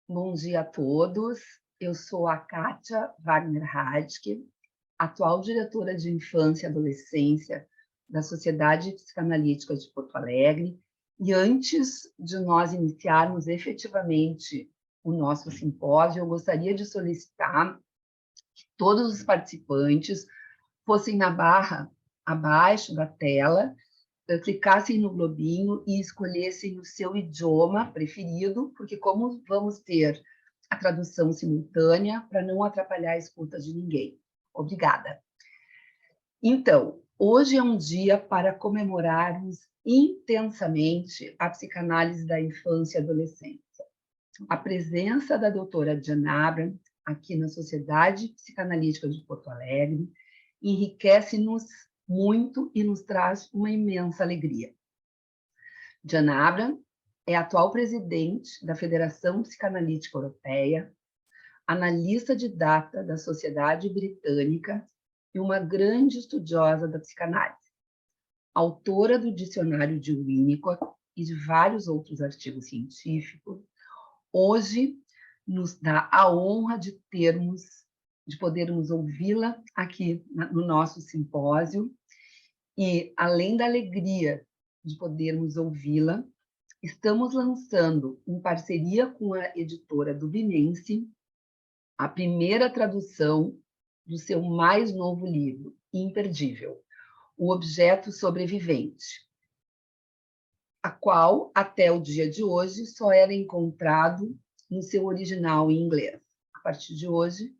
Bom dia a todos. Eu sou a Kátia Wagner Radke, atual diretora de Infância e Adolescência da Sociedade Psicanalítica de Porto Alegre. E antes de nós iniciarmos efetivamente o nosso simpósio, eu gostaria de solicitar que todos os participantes fossem na barra abaixo da tela, clicassem no globinho e escolhessem o seu idioma preferido, porque como vamos ter a tradução simultânea, para não atrapalhar a escuta de ninguém. Obrigada. Então, hoje é um dia para comemorarmos intensamente a psicanálise da infância e adolescência. A presença da doutora Diane Abraham aqui na Sociedade Psicanalítica de Porto Alegre enriquece-nos muito e nos traz uma imensa alegria. Diane Abraham é atual presidente da Federação Psicanalítica Europeia, analista de data da Sociedade Britânica e uma grande estudiosa da psicanálise. Autora do Dicionário de Winnicott e de vários outros artigos científicos, hoje nos dá a honra de podermos ouvi-la aqui no nosso simpósio e, além da alegria de podermos ouvi-la, estamos lançando, em parceria com a editora Dubinense, a primeira tradução do seu mais novo livro, imperdível, O Objeto Sobrevivente, a qual, até o dia de hoje, só era encontrado no seu original em inglês. A partir de hoje,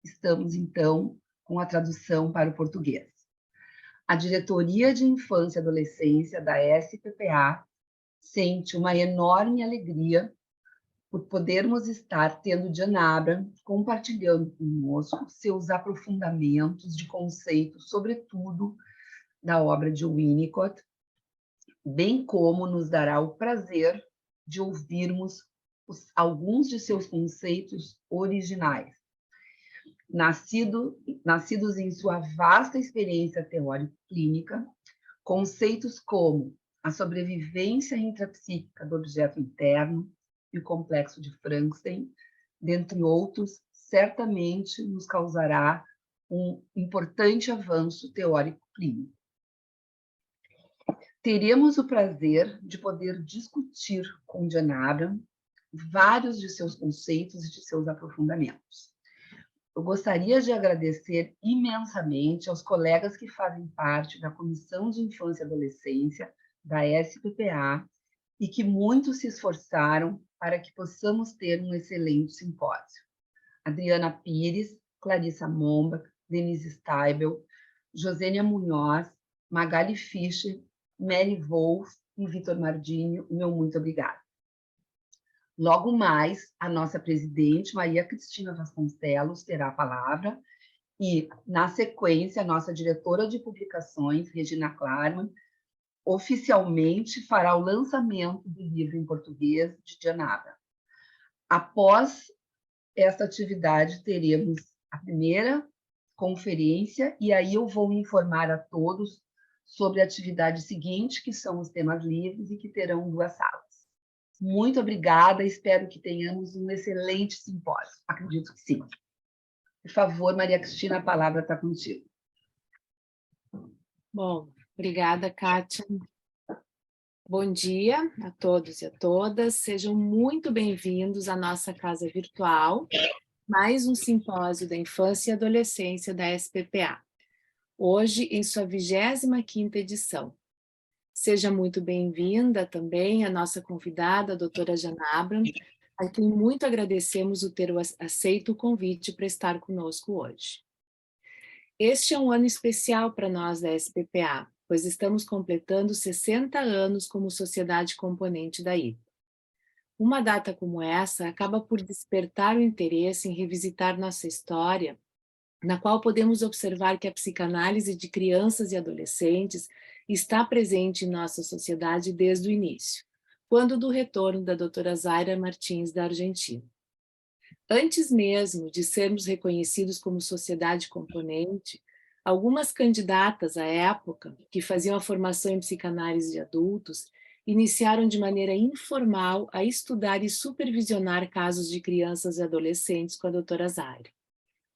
estamos, então, com a tradução para o português. A Diretoria de Infância e Adolescência da SPPA sente uma enorme alegria por podermos estar tendo Diane Abraham compartilhando conosco seus aprofundamentos de conceitos, sobretudo da obra de Winnicott, bem como nos dará o prazer de ouvirmos alguns de seus conceitos originais, nascidos em sua vasta experiência teórico-clínica, conceitos como a sobrevivência intrapsíquica do objeto interno e o complexo de Frankenstein, dentre outros, certamente nos causará um importante avanço teórico-clínico. Teremos o prazer de poder discutir com Diane Abraham vários de seus conceitos e de seus aprofundamentos. Eu gostaria de agradecer imensamente aos colegas que fazem parte da Comissão de Infância e Adolescência da SPPA e que muito se esforçaram para que possamos ter um excelente simpósio. Adriana Pires, Clarissa Momba, Denise Steibel, Josênia Munhoz, Magali Fischer, Mary Wolf e Vitor Mardini, o meu muito obrigada. Logo mais, a nossa presidente, Maria Cristina Vasconcelos, terá a palavra e, na sequência, a nossa diretora de publicações, Regina Klarmann, oficialmente fará o lançamento do livro em português de Diane Abraham. Após esta atividade, teremos a primeira conferência e aí eu vou informar a todos sobre a atividade seguinte, que são os temas livres e que terão 2 salas. Muito obrigada, espero que tenhamos um excelente simpósio. Acredito que sim. Por favor, Maria Cristina, a palavra está contigo. Bom, obrigada, Kátia. Bom dia a todos e a todas. Sejam muito bem-vindos à nossa casa virtual, mais um simpósio da infância e adolescência da SPPA. Hoje, em sua 25ª edição. Seja muito bem-vinda também a nossa convidada, a doutora Diane Abraham, a quem muito agradecemos o ter aceito o convite para estar conosco hoje. Este é um ano especial para nós da SPPA, pois estamos completando 60 anos como sociedade componente da IPA. Uma data como essa acaba por despertar o interesse em revisitar nossa história, na qual podemos observar que a psicanálise de crianças e adolescentes está presente em nossa sociedade desde o início, quando do retorno da doutora Zaira Martins da Argentina. Antes mesmo de sermos reconhecidos como sociedade componente, algumas candidatas à época, que faziam a formação em psicanálise de adultos, iniciaram de maneira informal a estudar e supervisionar casos de crianças e adolescentes com a doutora Zaire.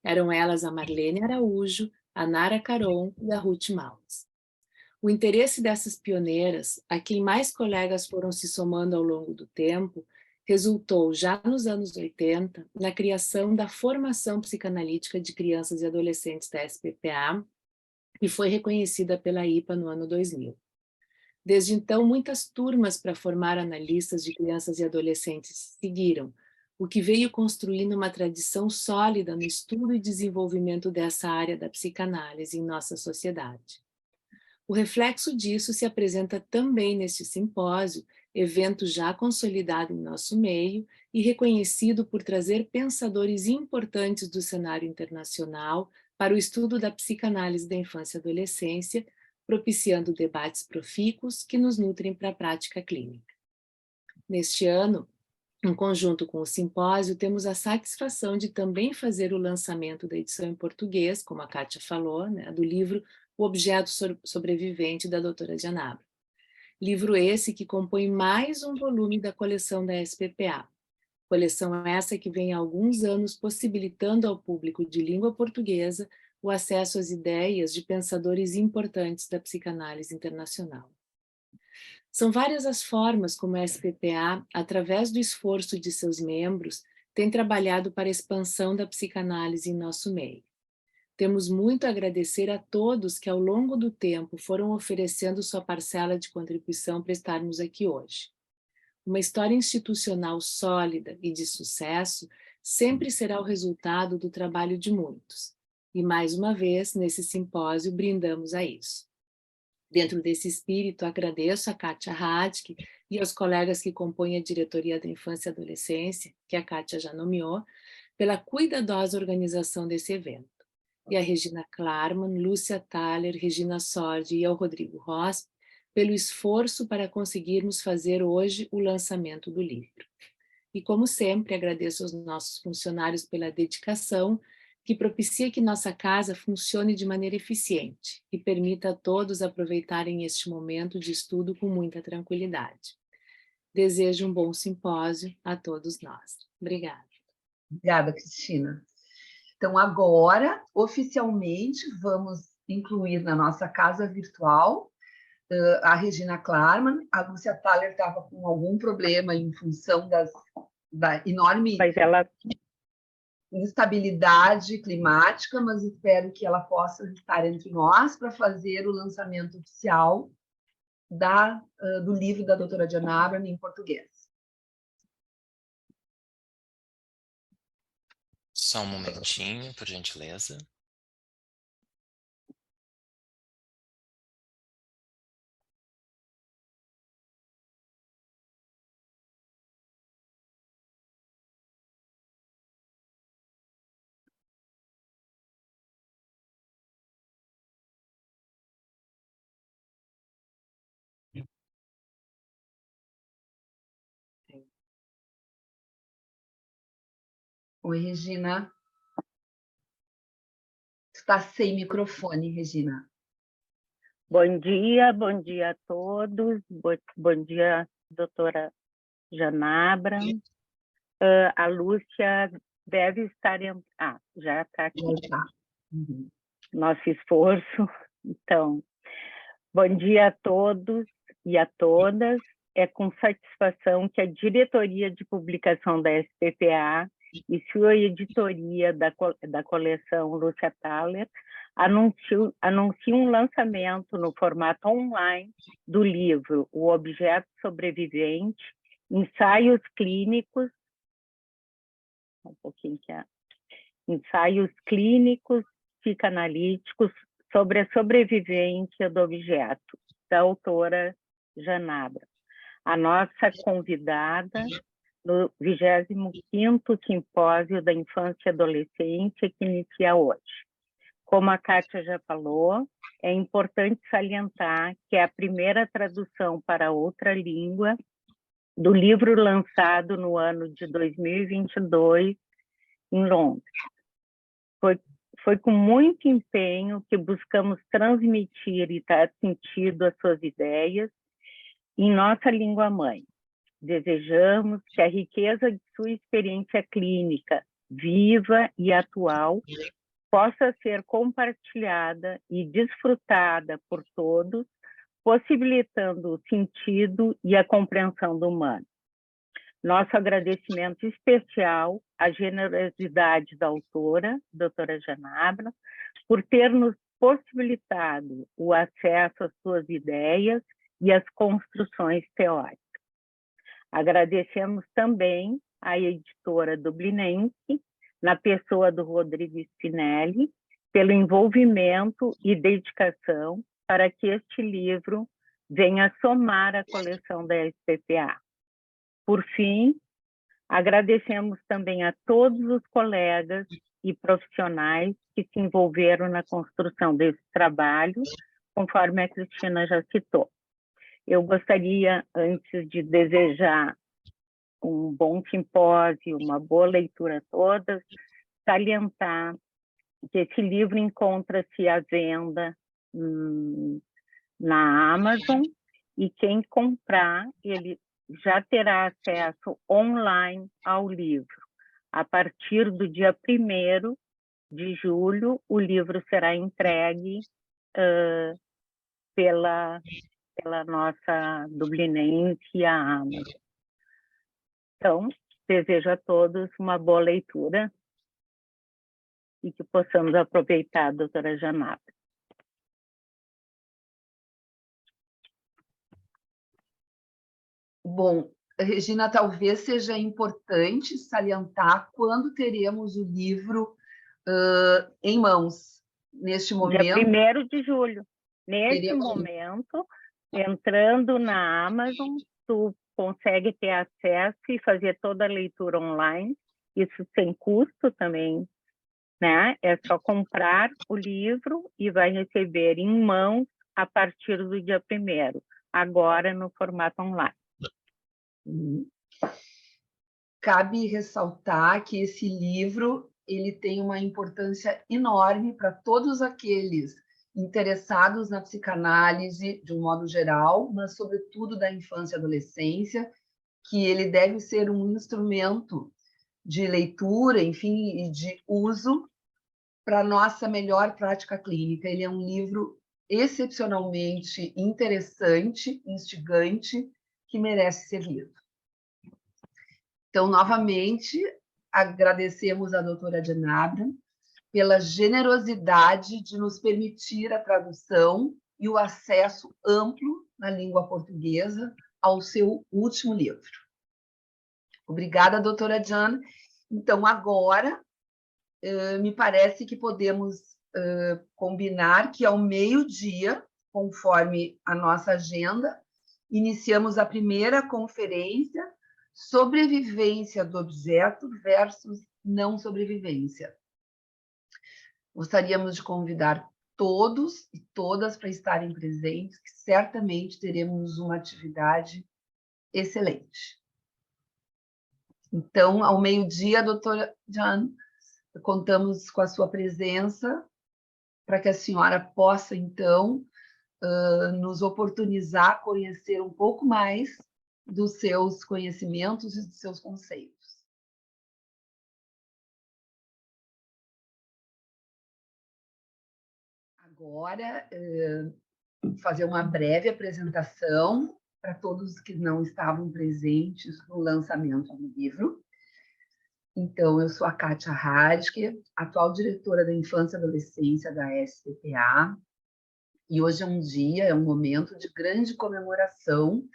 Eram elas a Marlene Araújo, a Nara Caron e a Ruth Maltz. O interesse dessas pioneiras, a quem mais colegas foram se somando ao longo do tempo, resultou, já nos anos 80, na criação da Formação Psicanalítica de Crianças e Adolescentes da SPPA, que foi reconhecida pela IPA no ano 2000. Desde então, muitas turmas para formar analistas de crianças e adolescentes se seguiram, o que veio construindo uma tradição sólida no estudo e desenvolvimento dessa área da psicanálise em nossa sociedade. O reflexo disso se apresenta também neste simpósio, evento já consolidado em nosso meio e reconhecido por trazer pensadores importantes do cenário internacional para o estudo da psicanálise da infância e adolescência, propiciando debates profícuos que nos nutrem para a prática clínica. Neste ano, em conjunto com o simpósio, temos a satisfação de também fazer o lançamento da edição em português, como a Kátia falou, né, do livro O Objeto Sobrevivente, da doutora Janabra. Livro esse que compõe mais um volume da coleção da SPPA. Coleção essa que vem há alguns anos possibilitando ao público de língua portuguesa o acesso às ideias de pensadores importantes da psicanálise internacional. São várias as formas como a SPPA, através do esforço de seus membros, tem trabalhado para a expansão da psicanálise em nosso meio. Temos muito a agradecer a todos que, ao longo do tempo, foram oferecendo sua parcela de contribuição para estarmos aqui hoje. Uma história institucional sólida e de sucesso sempre será o resultado do trabalho de muitos. E, mais uma vez, nesse simpósio, brindamos a isso. Dentro desse espírito, agradeço a Kátia Radke e aos colegas que compõem a diretoria da Infância e Adolescência, que a Kátia já nomeou, pela cuidadosa organização desse evento. E a Regina Klarman, Lúcia Thaler, Regina Sordi e ao Rodrigo Ross, pelo esforço para conseguirmos fazer hoje o lançamento do livro. E, como sempre, agradeço aos nossos funcionários pela dedicação que propicia que nossa casa funcione de maneira eficiente e permita a todos aproveitarem este momento de estudo com muita tranquilidade. Desejo um bom simpósio a todos nós. Obrigada. Obrigada, Cristina. Então, agora, oficialmente, vamos incluir na nossa casa virtual a Regina Klarman. A Lúcia Thaler estava com algum problema em função da enorme instabilidade climática, mas espero que ela possa estar entre nós para fazer o lançamento oficial do livro da doutora Janabra em português. Só um momentinho, por gentileza. Oi, Regina. Está sem microfone, Regina. Bom dia a todos. Bom dia, doutora Janabra. A Lúcia deve estar... já está aqui. Tá. Uhum. Nosso esforço. Então, bom dia a todos e a todas. É com satisfação que a diretoria de publicação da SPPA e sua editoria da coleção Lúcia Thaler anuncia um lançamento no formato online do livro O Objeto Sobrevivente, Ensaios Clínicos, Ensaios Clínicos Psicanalíticos sobre a sobrevivência do objeto, da autora Janabra. A nossa convidada no 25º Simpósio da Infância e Adolescência, que inicia hoje. Como a Kátia já falou, é importante salientar que é a primeira tradução para outra língua do livro lançado no ano de 2022 em Londres. Foi com muito empenho que buscamos transmitir e dar sentido às suas ideias, em nossa língua-mãe. Desejamos que a riqueza de sua experiência clínica, viva e atual, possa ser compartilhada e desfrutada por todos, possibilitando o sentido e a compreensão do humano. Nosso agradecimento especial à generosidade da autora, doutora Genabra, por ter nos possibilitado o acesso às suas ideias e às construções teóricas. Agradecemos também à editora dublinense, na pessoa do Rodrigo Spinelli, pelo envolvimento e dedicação para que este livro venha somar a coleção da SPPA. Por fim, agradecemos também a todos os colegas e profissionais que se envolveram na construção desse trabalho, conforme a Cristina já citou. Eu gostaria, antes de desejar um bom simpósio, uma boa leitura a todas, salientar que esse livro encontra-se à venda na Amazon, e quem comprar, ele já terá acesso online ao livro. A partir do dia 1º de julho, o livro será entregue pela nossa dublinense, a Amazon. Então, desejo a todos uma boa leitura e que possamos aproveitar a doutora Genabra. Bom, Regina, talvez seja importante salientar quando teremos o livro em mãos. Neste momento... Dia 1º de julho. Neste momento, entrando na Amazon, tu consegue ter acesso e fazer toda a leitura online, isso sem custo também, né? É só comprar o livro e vai receber em mãos a partir do dia 1º, agora no formato online. Cabe ressaltar que esse livro ele tem uma importância enorme para todos aqueles interessados na psicanálise de um modo geral, mas sobretudo da infância e adolescência, que ele deve ser um instrumento de leitura, enfim, e de uso para a nossa melhor prática clínica. Ele é um livro excepcionalmente interessante, instigante, que merece ser lido. Então, novamente, agradecemos à doutora Genabra pela generosidade de nos permitir a tradução e o acesso amplo na língua portuguesa ao seu último livro. Obrigada, doutora Jan. Então, agora, me parece que podemos combinar que ao meio-dia, conforme a nossa agenda, iniciamos a primeira conferência Sobrevivência do objeto versus não sobrevivência. Gostaríamos de convidar todos e todas para estarem presentes, que certamente teremos uma atividade excelente. Então, ao meio-dia, doutora Jan, contamos com a sua presença para que a senhora possa, então, nos oportunizar conhecer um pouco mais dos seus conhecimentos e dos seus conceitos. Agora, fazer uma breve apresentação para todos que não estavam presentes no lançamento do livro. Então, eu sou a Kátia Radke, atual diretora da Infância e Adolescência da SPPA, e hoje é um momento de grande comemoração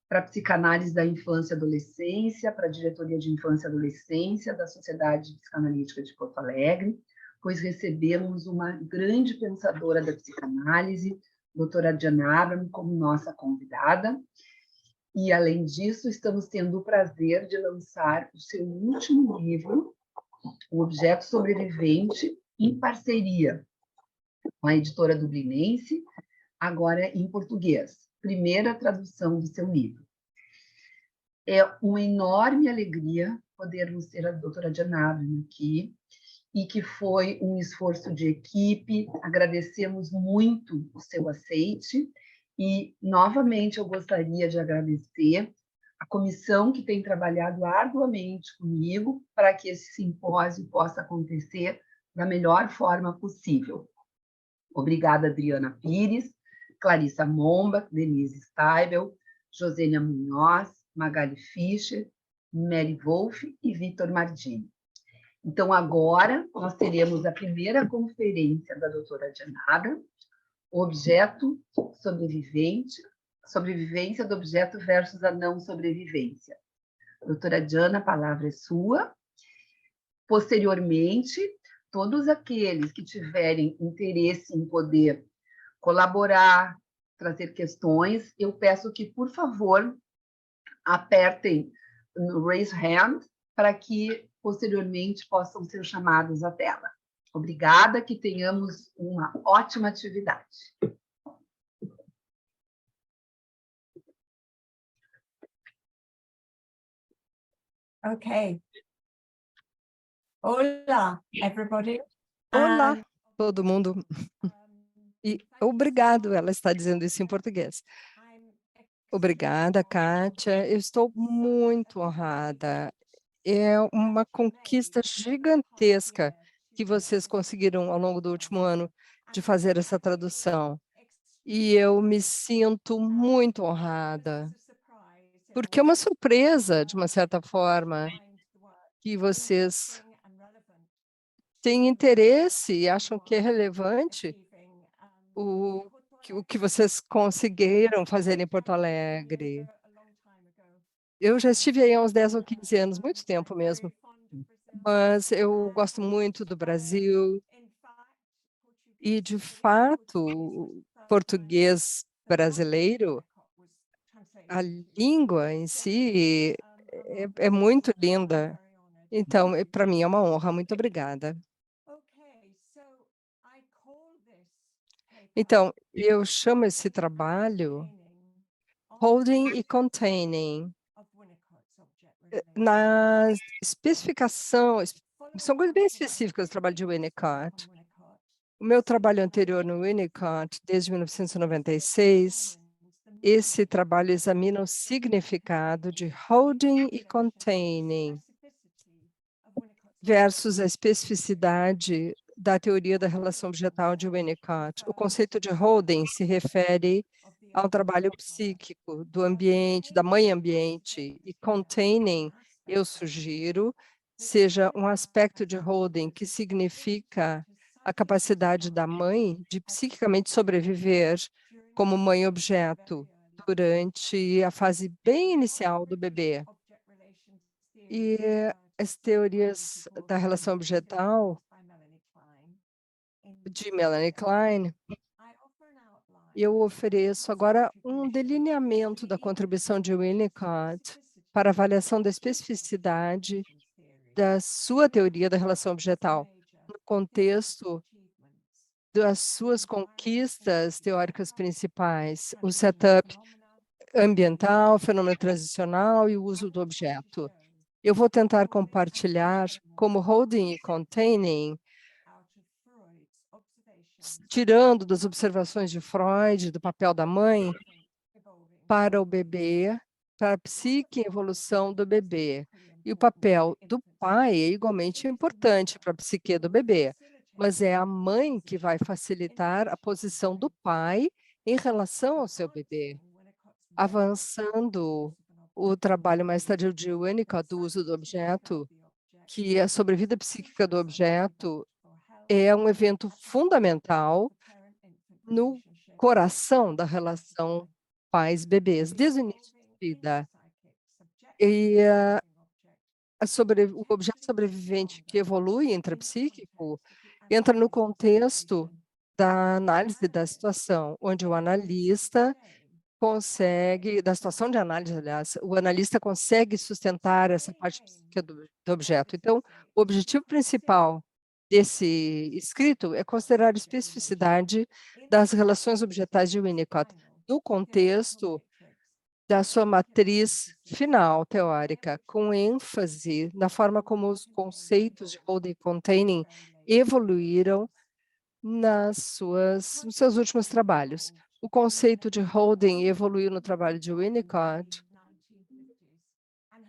para a psicanálise da infância e adolescência, para a diretoria de infância e adolescência da Sociedade Psicanalítica de Porto Alegre, pois recebemos uma grande pensadora da psicanálise, doutora Genabra, como nossa convidada, e, além disso, estamos tendo o prazer de lançar o seu último livro, O Objeto Sobrevivente, em parceria com a editora dublinense, agora em português. Primeira tradução do seu livro. É uma enorme alegria podermos ter a doutora Genabra aqui, e que foi um esforço de equipe. Agradecemos muito o seu aceite E, novamente, eu gostaria de agradecer a comissão que tem trabalhado arduamente comigo para que esse simpósio possa acontecer da melhor forma possível. Obrigada, Adriana Pires, Clarissa Momba, Denise Steibel, Josênia Munhoz, Magali Fischer, Mary Wolff e Vitor Mardini. Então, agora, nós teremos a primeira conferência da doutora Janada, objeto sobrevivente, sobrevivência do objeto versus a não sobrevivência. Doutora Diana, a palavra é sua. Posteriormente, todos aqueles que tiverem interesse em poder colaborar, trazer questões, eu peço que, por favor, apertem no Raise Hand para que, posteriormente, possam ser chamados à tela. Obrigada, que tenhamos uma ótima atividade. Okay. Olá, everybody. Olá, todo mundo. E obrigado, ela está dizendo isso em português. Obrigada, Kátia. Eu estou muito honrada. É uma conquista gigantesca que vocês conseguiram ao longo do último ano de fazer essa tradução. E eu me sinto muito honrada, porque é uma surpresa, de uma certa forma, que vocês têm interesse e acham que é relevante o que vocês conseguiram fazer em Porto Alegre. Eu já estive aí há uns 10 ou 15 anos, muito tempo mesmo, mas eu gosto muito do Brasil e, de fato, o português brasileiro, a língua em si é muito linda. Então, para mim é uma honra. Muito obrigada. Então, eu chamo esse trabalho Holding e Containing. Na especificação, são coisas bem específicas do trabalho de Winnicott. O meu trabalho anterior no Winnicott, desde 1996, esse trabalho examina o significado de holding e containing versus a especificidade da teoria da relação objetal de Winnicott. O conceito de holding se refere ao trabalho psíquico do ambiente, da mãe ambiente, e containing, eu sugiro, seja um aspecto de holding que significa a capacidade da mãe de psiquicamente sobreviver como mãe objeto durante a fase bem inicial do bebê. E as teorias da relação objetal de Melanie Klein, eu ofereço agora um delineamento da contribuição de Winnicott para avaliação da especificidade da sua teoria da relação objetal, no contexto das suas conquistas teóricas principais, o setup ambiental, fenômeno transicional e o uso do objeto. Eu vou tentar compartilhar como holding e containing, tirando das observações de Freud, do papel da mãe, para o bebê, para a psique e evolução do bebê. E o papel do pai é igualmente importante para a psique do bebê, mas é a mãe que vai facilitar a posição do pai em relação ao seu bebê. Avançando o trabalho mais tardio de Winnicott do uso do objeto, que a sobrevida psíquica do objeto é um evento fundamental no coração da relação pais-bebês, desde o início da vida. E o objeto sobrevivente que evolui intrapsíquico entra no contexto da análise da situação, onde o analista consegue, da situação de análise, aliás, o analista consegue sustentar essa parte psíquica do objeto. Então, o objetivo principal desse escrito é considerar a especificidade das relações objetais de Winnicott, no contexto da sua matriz final teórica, com ênfase na forma como os conceitos de holding e containing evoluíram nos seus últimos trabalhos. O conceito de holding evoluiu no trabalho de Winnicott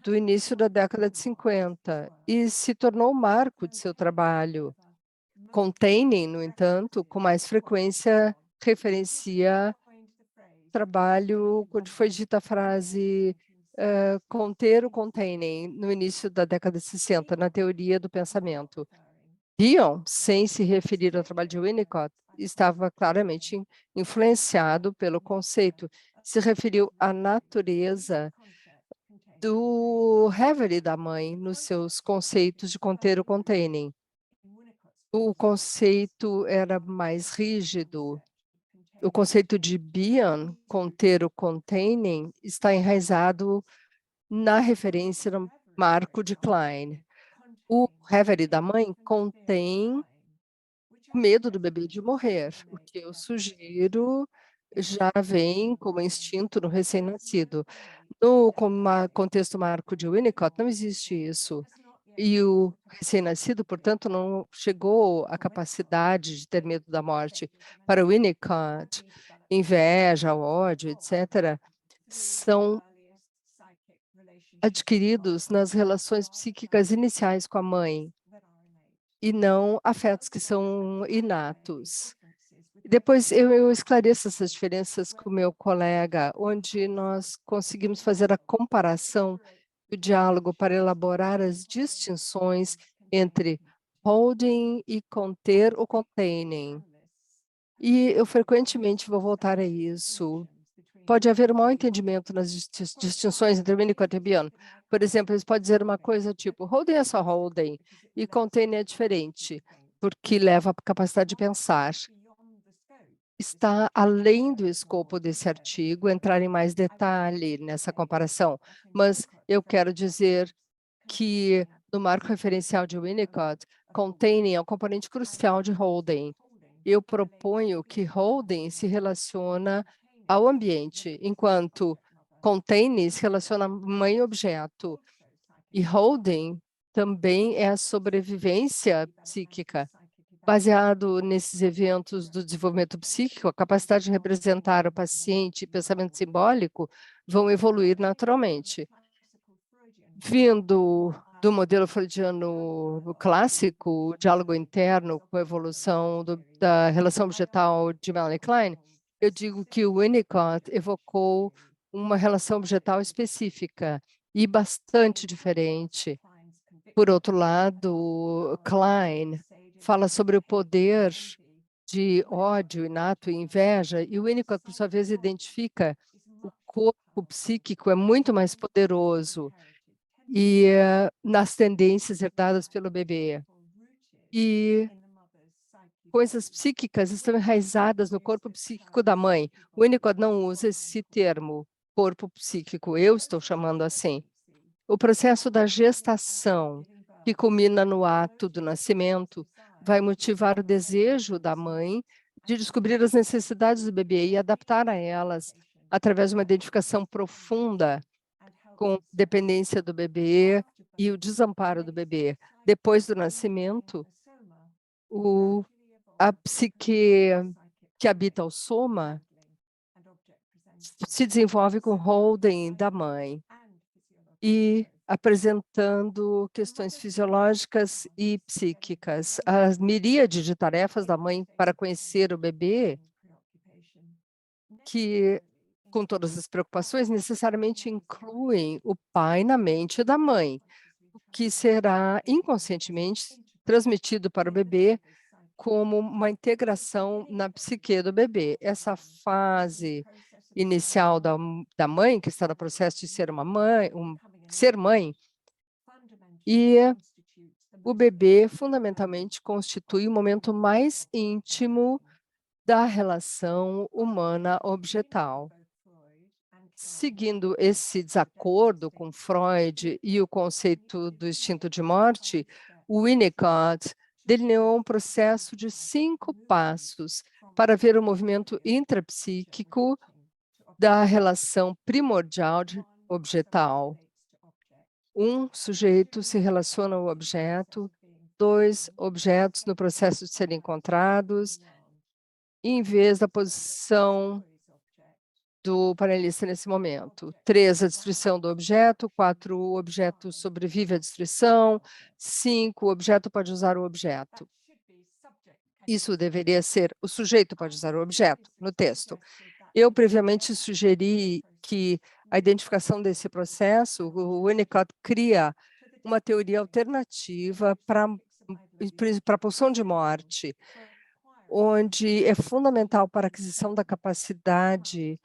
do início da década de 50 e se tornou o marco de seu trabalho. Containing, no entanto, com mais frequência referencia trabalho quando foi dita a frase conter o containing no início da década de 60, na teoria do pensamento. Bion, sem se referir ao trabalho de Winnicott, estava claramente influenciado pelo conceito, se referiu à natureza do Havery da mãe nos seus conceitos de conter o containing. O conceito era mais rígido. O conceito de Bion, conter o containing, está enraizado na referência no marco de Klein. O Havery da mãe contém o medo do bebê de morrer, o que eu sugiro já vem como instinto no recém-nascido. No contexto marco de Winnicott, não existe isso. E o recém-nascido, portanto, não chegou à capacidade de ter medo da morte. Para Winnicott, inveja, ódio, etc., são adquiridos nas relações psíquicas iniciais com a mãe e não afetos que são inatos. Depois eu esclareço essas diferenças com o meu colega, onde nós conseguimos fazer a comparação do diálogo para elaborar as distinções entre holding e conter ou containing. E eu frequentemente vou voltar a isso. Pode haver um mau entendimento nas distinções entre Winnicott e Bion. Por exemplo, eles podem dizer uma coisa tipo, holding é só holding, e containing é diferente, porque leva a capacidade de pensar. Está além do escopo desse artigo entrar em mais detalhe nessa comparação, mas eu quero dizer que no marco referencial de Winnicott, containing é um componente crucial de holding. Eu proponho que holding se relaciona ao ambiente, enquanto containing se relaciona a mãe-objeto. E holding também é a sobrevivência psíquica. Baseado nesses eventos do desenvolvimento psíquico, a capacidade de representar o paciente e pensamento simbólico vão evoluir naturalmente. Vindo do modelo freudiano clássico, o diálogo interno com a evolução da relação objetal de Melanie Klein, eu digo que o Winnicott evocou uma relação objetal específica e bastante diferente. Por outro lado, Klein fala sobre o poder de ódio inato e inveja, e o Winnicott, por sua vez, identifica o corpo psíquico é muito mais poderoso e nas tendências herdadas pelo bebê. E coisas psíquicas estão enraizadas no corpo psíquico da mãe. O Winnicott não usa esse termo, corpo psíquico, eu estou chamando assim. O processo da gestação, que culmina no ato do nascimento, vai motivar o desejo da mãe de descobrir as necessidades do bebê e adaptar a elas através de uma identificação profunda com dependência do bebê e o desamparo do bebê. Depois do nascimento, a psique que habita o soma se desenvolve com o holding da mãe e apresentando questões fisiológicas e psíquicas. A miríade de tarefas da mãe para conhecer o bebê, que com todas as preocupações, necessariamente incluem o pai na mente da mãe, o que será inconscientemente transmitido para o bebê como uma integração na psique do bebê. Essa fase inicial da mãe, que está no processo de ser uma mãe, ser mãe, e o bebê fundamentalmente constitui o momento mais íntimo da relação humana-objetal. Seguindo esse desacordo com Freud e o conceito do instinto de morte, Winnicott delineou um processo de 5 passos para ver o movimento intrapsíquico da relação primordial de objetal. 1 sujeito se relaciona ao objeto, 2 objetos no processo de serem encontrados, em vez da posição do panelista nesse momento. 3, a destruição do objeto. 4, o objeto sobrevive à destruição. 5, o objeto pode usar o objeto. Isso deveria ser, o sujeito pode usar o objeto no texto. Eu previamente sugeri que a identificação desse processo, o Winnicott cria uma teoria alternativa para a pulsão de morte, onde é fundamental para a aquisição da capacidade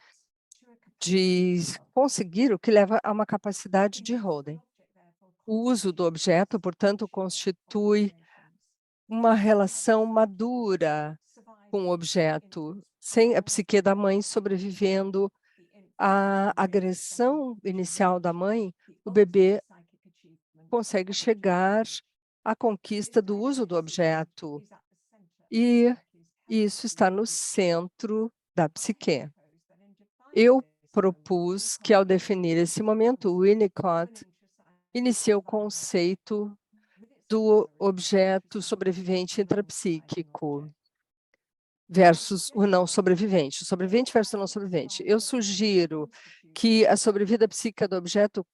de conseguir o que leva a uma capacidade de holding. O uso do objeto, portanto, constitui uma relação madura com o objeto, sem a psique da mãe sobrevivendo à agressão inicial da mãe, o bebê consegue chegar à conquista do uso do objeto. E isso está no centro da psique. Eu propus que, ao definir esse momento, o Winnicott inicia o conceito do objeto sobrevivente intrapsíquico versus o não sobrevivente, o sobrevivente versus o não sobrevivente. Eu sugiro que a sobrevida psíquica do objeto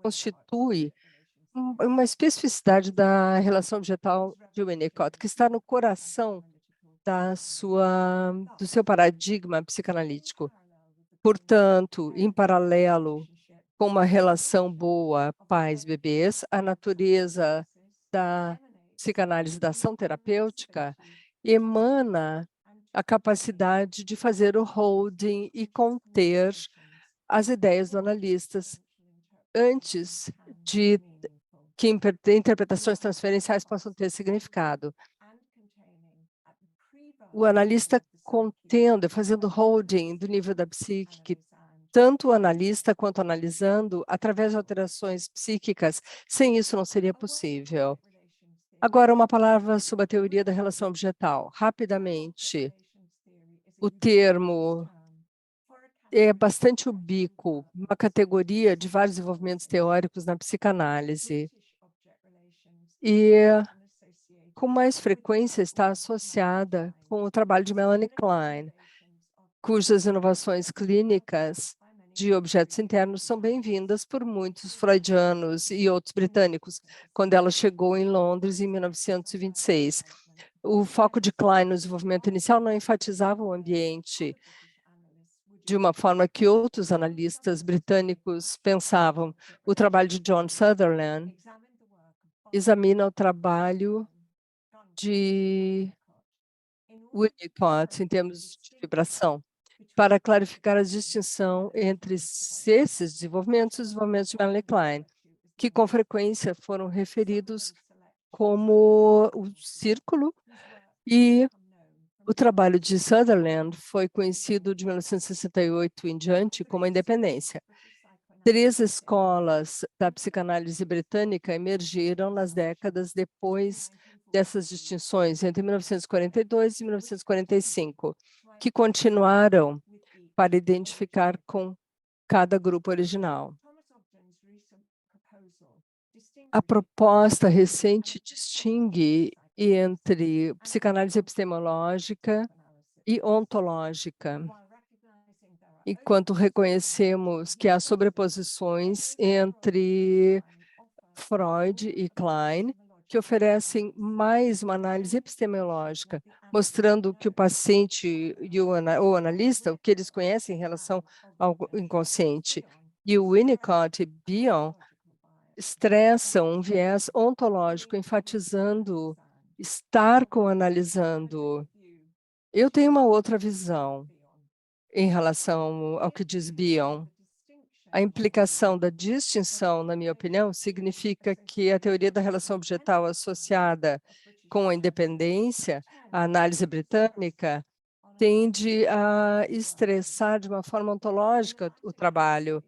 constitui uma especificidade da relação objetal de Winnicott, que está no coração do seu paradigma psicanalítico. Portanto, em paralelo com uma relação boa pais-bebês, a natureza da psicanálise da ação terapêutica emana a capacidade de fazer o holding e conter as ideias do analistas antes de que interpretações transferenciais possam ter significado. O analista contendo, fazendo holding do nível da psique, tanto o analista quanto analisando, através de alterações psíquicas, sem isso não seria possível. Agora, uma palavra sobre a teoria da relação objetal. Rapidamente, o termo é bastante ubíquo, uma categoria de vários desenvolvimentos teóricos na psicanálise. E, com mais frequência, está associada com o trabalho de Melanie Klein, cujas inovações clínicas de objetos internos são bem-vindas por muitos freudianos e outros britânicos, quando ela chegou em Londres em 1926. O foco de Klein no desenvolvimento inicial não enfatizava o ambiente de uma forma que outros analistas britânicos pensavam. O trabalho de John Sutherland examina o trabalho de Winnicott em termos de vibração, para clarificar a distinção entre esses desenvolvimentos e os desenvolvimentos de Melanie Klein, que com frequência foram referidos como o círculo, e o trabalho de Sutherland foi conhecido de 1968 em diante como a independência. 3 escolas da psicanálise britânica emergiram nas décadas depois dessas distinções, entre 1942 e 1945, que continuaram para identificar com cada grupo original. A proposta recente distingue entre psicanálise epistemológica e ontológica, enquanto reconhecemos que há sobreposições entre Freud e Klein, que oferecem mais uma análise epistemológica, mostrando que o paciente e o analista, o que eles conhecem em relação ao inconsciente, e o Winnicott e Bion estressam um viés ontológico, enfatizando estar coanalisando. Eu tenho uma outra visão em relação ao que diz Bion. A implicação da distinção, na minha opinião, significa que a teoria da relação objetal associada com a independência, a análise britânica, tende a estressar de uma forma ontológica o trabalho,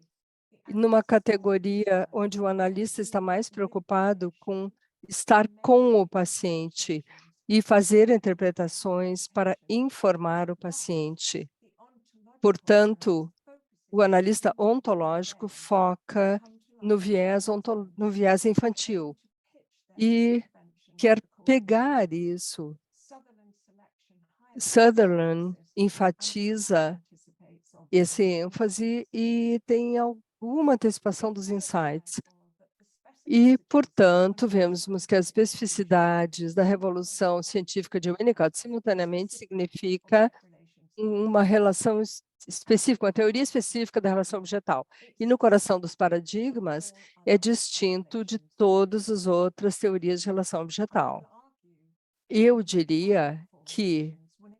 numa categoria onde o analista está mais preocupado com estar com o paciente e fazer interpretações para informar o paciente. Portanto, o analista ontológico foca no viés infantil e quer pegar isso. Sutherland enfatiza esse ênfase e tem alguma antecipação dos insights. E, portanto, vemos que as especificidades da revolução científica de Winnicott simultaneamente significa uma relação específica, uma teoria específica da relação objetal. E no coração dos paradigmas é distinto de todas as outras teorias de relação objetal. Eu diria que,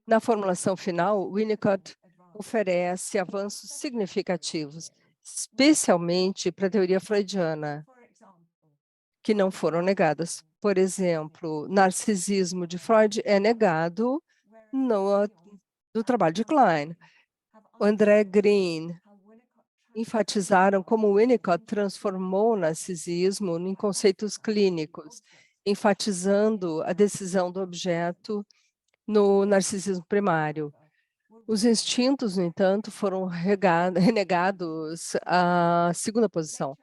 na formulação final, Winnicott oferece avanços significativos, especialmente para a teoria freudiana, que não foram negadas. Por exemplo, narcisismo de Freud é negado no trabalho de Klein. André Green enfatizaram como Winnicott transformou o narcisismo em conceitos clínicos, enfatizando a decisão do objeto no narcisismo primário. Os instintos, no entanto, foram renegados à segunda posição.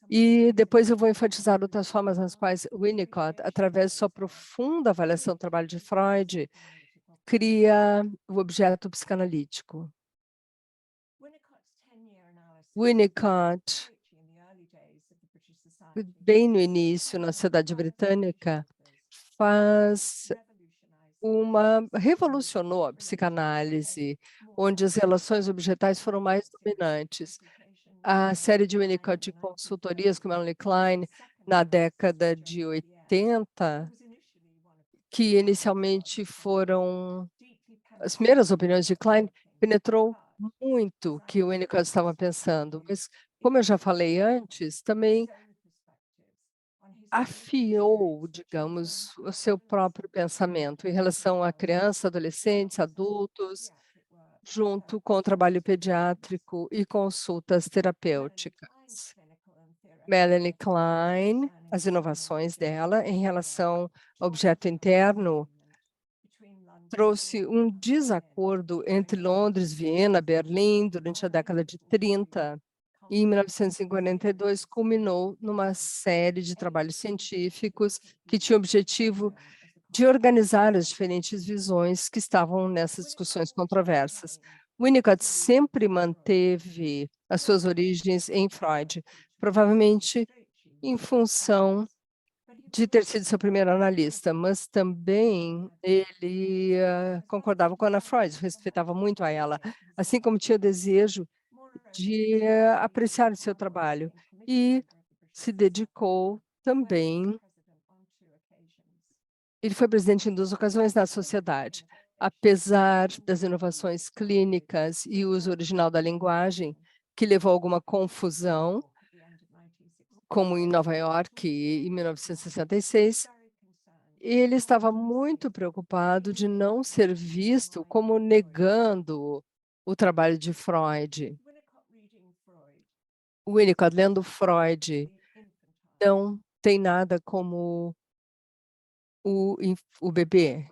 E depois eu vou enfatizar outras formas nas quais Winnicott, através de sua profunda avaliação do trabalho de Freud, cria o objeto psicanalítico. Winnicott, bem no início, na Sociedade Britânica, revolucionou a psicanálise, onde as relações objetais foram mais dominantes. A série de Winnicott de consultorias com Melanie Klein, na década de 80, que inicialmente foram as primeiras opiniões de Klein, penetrou muito o que o Winnicott estava pensando, mas, como eu já falei antes, também afiou, digamos, o seu próprio pensamento em relação a crianças, adolescentes, adultos, junto com o trabalho pediátrico e consultas terapêuticas. Melanie Klein, as inovações dela em relação ao objeto interno, trouxe um desacordo entre Londres, Viena, Berlim, durante a década de 30, e em 1942 culminou numa série de trabalhos científicos que tinha o objetivo de organizar as diferentes visões que estavam nessas discussões controversas. Winnicott sempre manteve as suas origens em Freud, provavelmente em função de ter sido seu primeiro analista, mas também ele concordava com Anna Freud, respeitava muito a ela, assim como tinha desejo de apreciar o seu trabalho e se dedicou também. Ele foi presidente em 2 ocasiões na sociedade. Apesar das inovações clínicas e o uso original da linguagem, que levou a alguma confusão, como em Nova York em 1966, ele estava muito preocupado de não ser visto como negando o trabalho de Freud. Winnicott, lendo Freud, não tem nada como o bebê.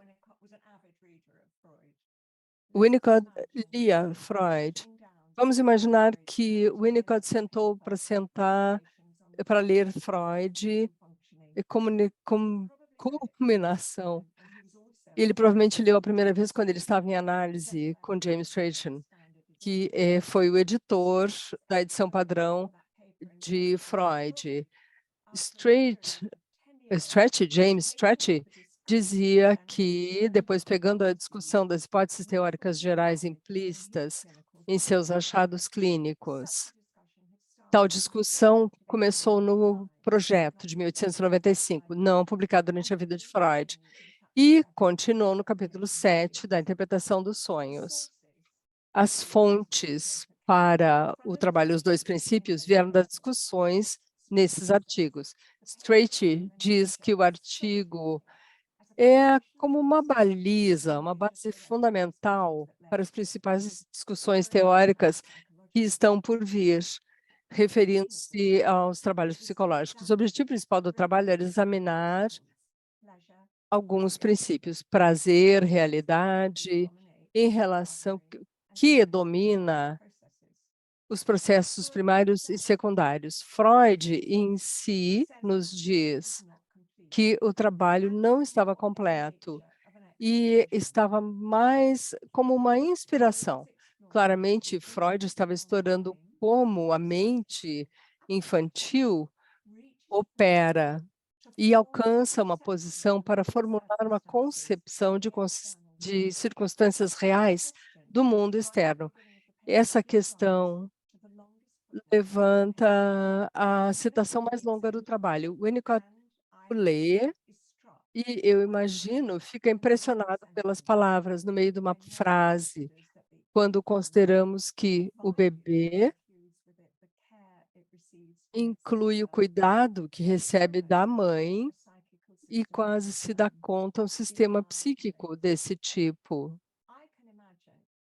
Winnicott lia Freud. Vamos imaginar que Winnicott sentou para ler Freud como culminação. Ele provavelmente leu a primeira vez quando ele estava em análise com James Strachan, que foi o editor da edição padrão de Freud. James Strachey, dizia que, depois pegando a discussão das hipóteses teóricas gerais implícitas em seus achados clínicos, tal discussão começou no projeto de 1895, não publicado durante a vida de Freud, e continuou no capítulo 7 da interpretação dos sonhos. As fontes para o trabalho Os Dois Princípios vieram das discussões nesses artigos. Strachey diz que o artigo é como uma baliza, uma base fundamental para as principais discussões teóricas que estão por vir, referindo-se aos trabalhos psicológicos. O objetivo principal do trabalho era examinar alguns princípios: prazer, realidade, em relação que domina os processos primários e secundários. Freud, em si, nos diz que o trabalho não estava completo e estava mais como uma inspiração. Claramente, Freud estava explorando como a mente infantil opera e alcança uma posição para formular uma concepção de circunstâncias reais do mundo externo. Essa questão levanta a citação mais longa do trabalho. Winnicott lê e, eu imagino, fica impressionado pelas palavras no meio de uma frase, quando consideramos que o bebê inclui o cuidado que recebe da mãe e quase se dá conta um sistema psíquico desse tipo.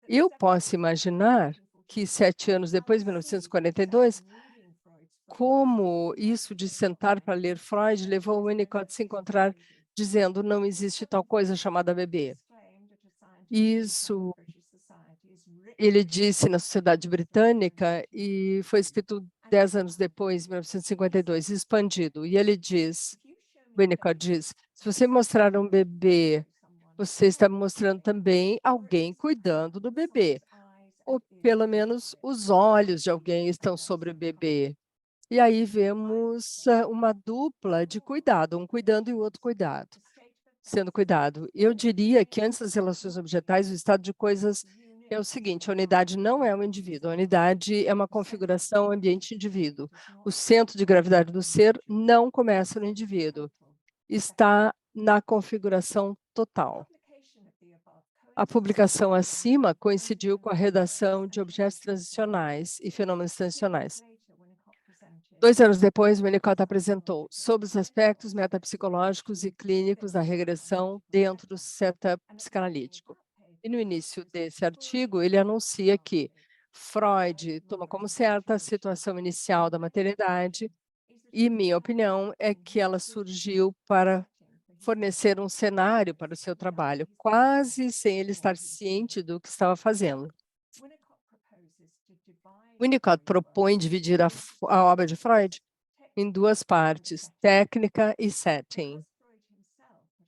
Eu posso imaginar que 7 anos depois, 1942, como isso de sentar para ler Freud levou o Winnicott a se encontrar dizendo não existe tal coisa chamada bebê. Isso ele disse na Sociedade Britânica e foi escrito 10 anos depois, 1952, expandido. E ele diz, Winnicott diz, se você mostrar um bebê, você está mostrando também alguém cuidando do bebê. Ou pelo menos os olhos de alguém estão sobre o bebê. E aí vemos uma dupla de cuidado, um cuidando e o outro sendo cuidado. Eu diria que antes das relações objetais, o estado de coisas é o seguinte: a unidade não é um indivíduo, a unidade é uma configuração ambiente-indivíduo. O centro de gravidade do ser não começa no indivíduo, está na configuração total. A publicação acima coincidiu com a redação de objetos transicionais e fenômenos transicionais. 2 anos depois, Winnicott apresentou sobre os aspectos metapsicológicos e clínicos da regressão dentro do setup psicanalítico. E no início desse artigo, ele anuncia que Freud toma como certa a situação inicial da maternidade e minha opinião é que ela surgiu para fornecer um cenário para o seu trabalho, quase sem ele estar ciente do que estava fazendo. Winnicott propõe dividir a obra de Freud em 2 partes, técnica e setting.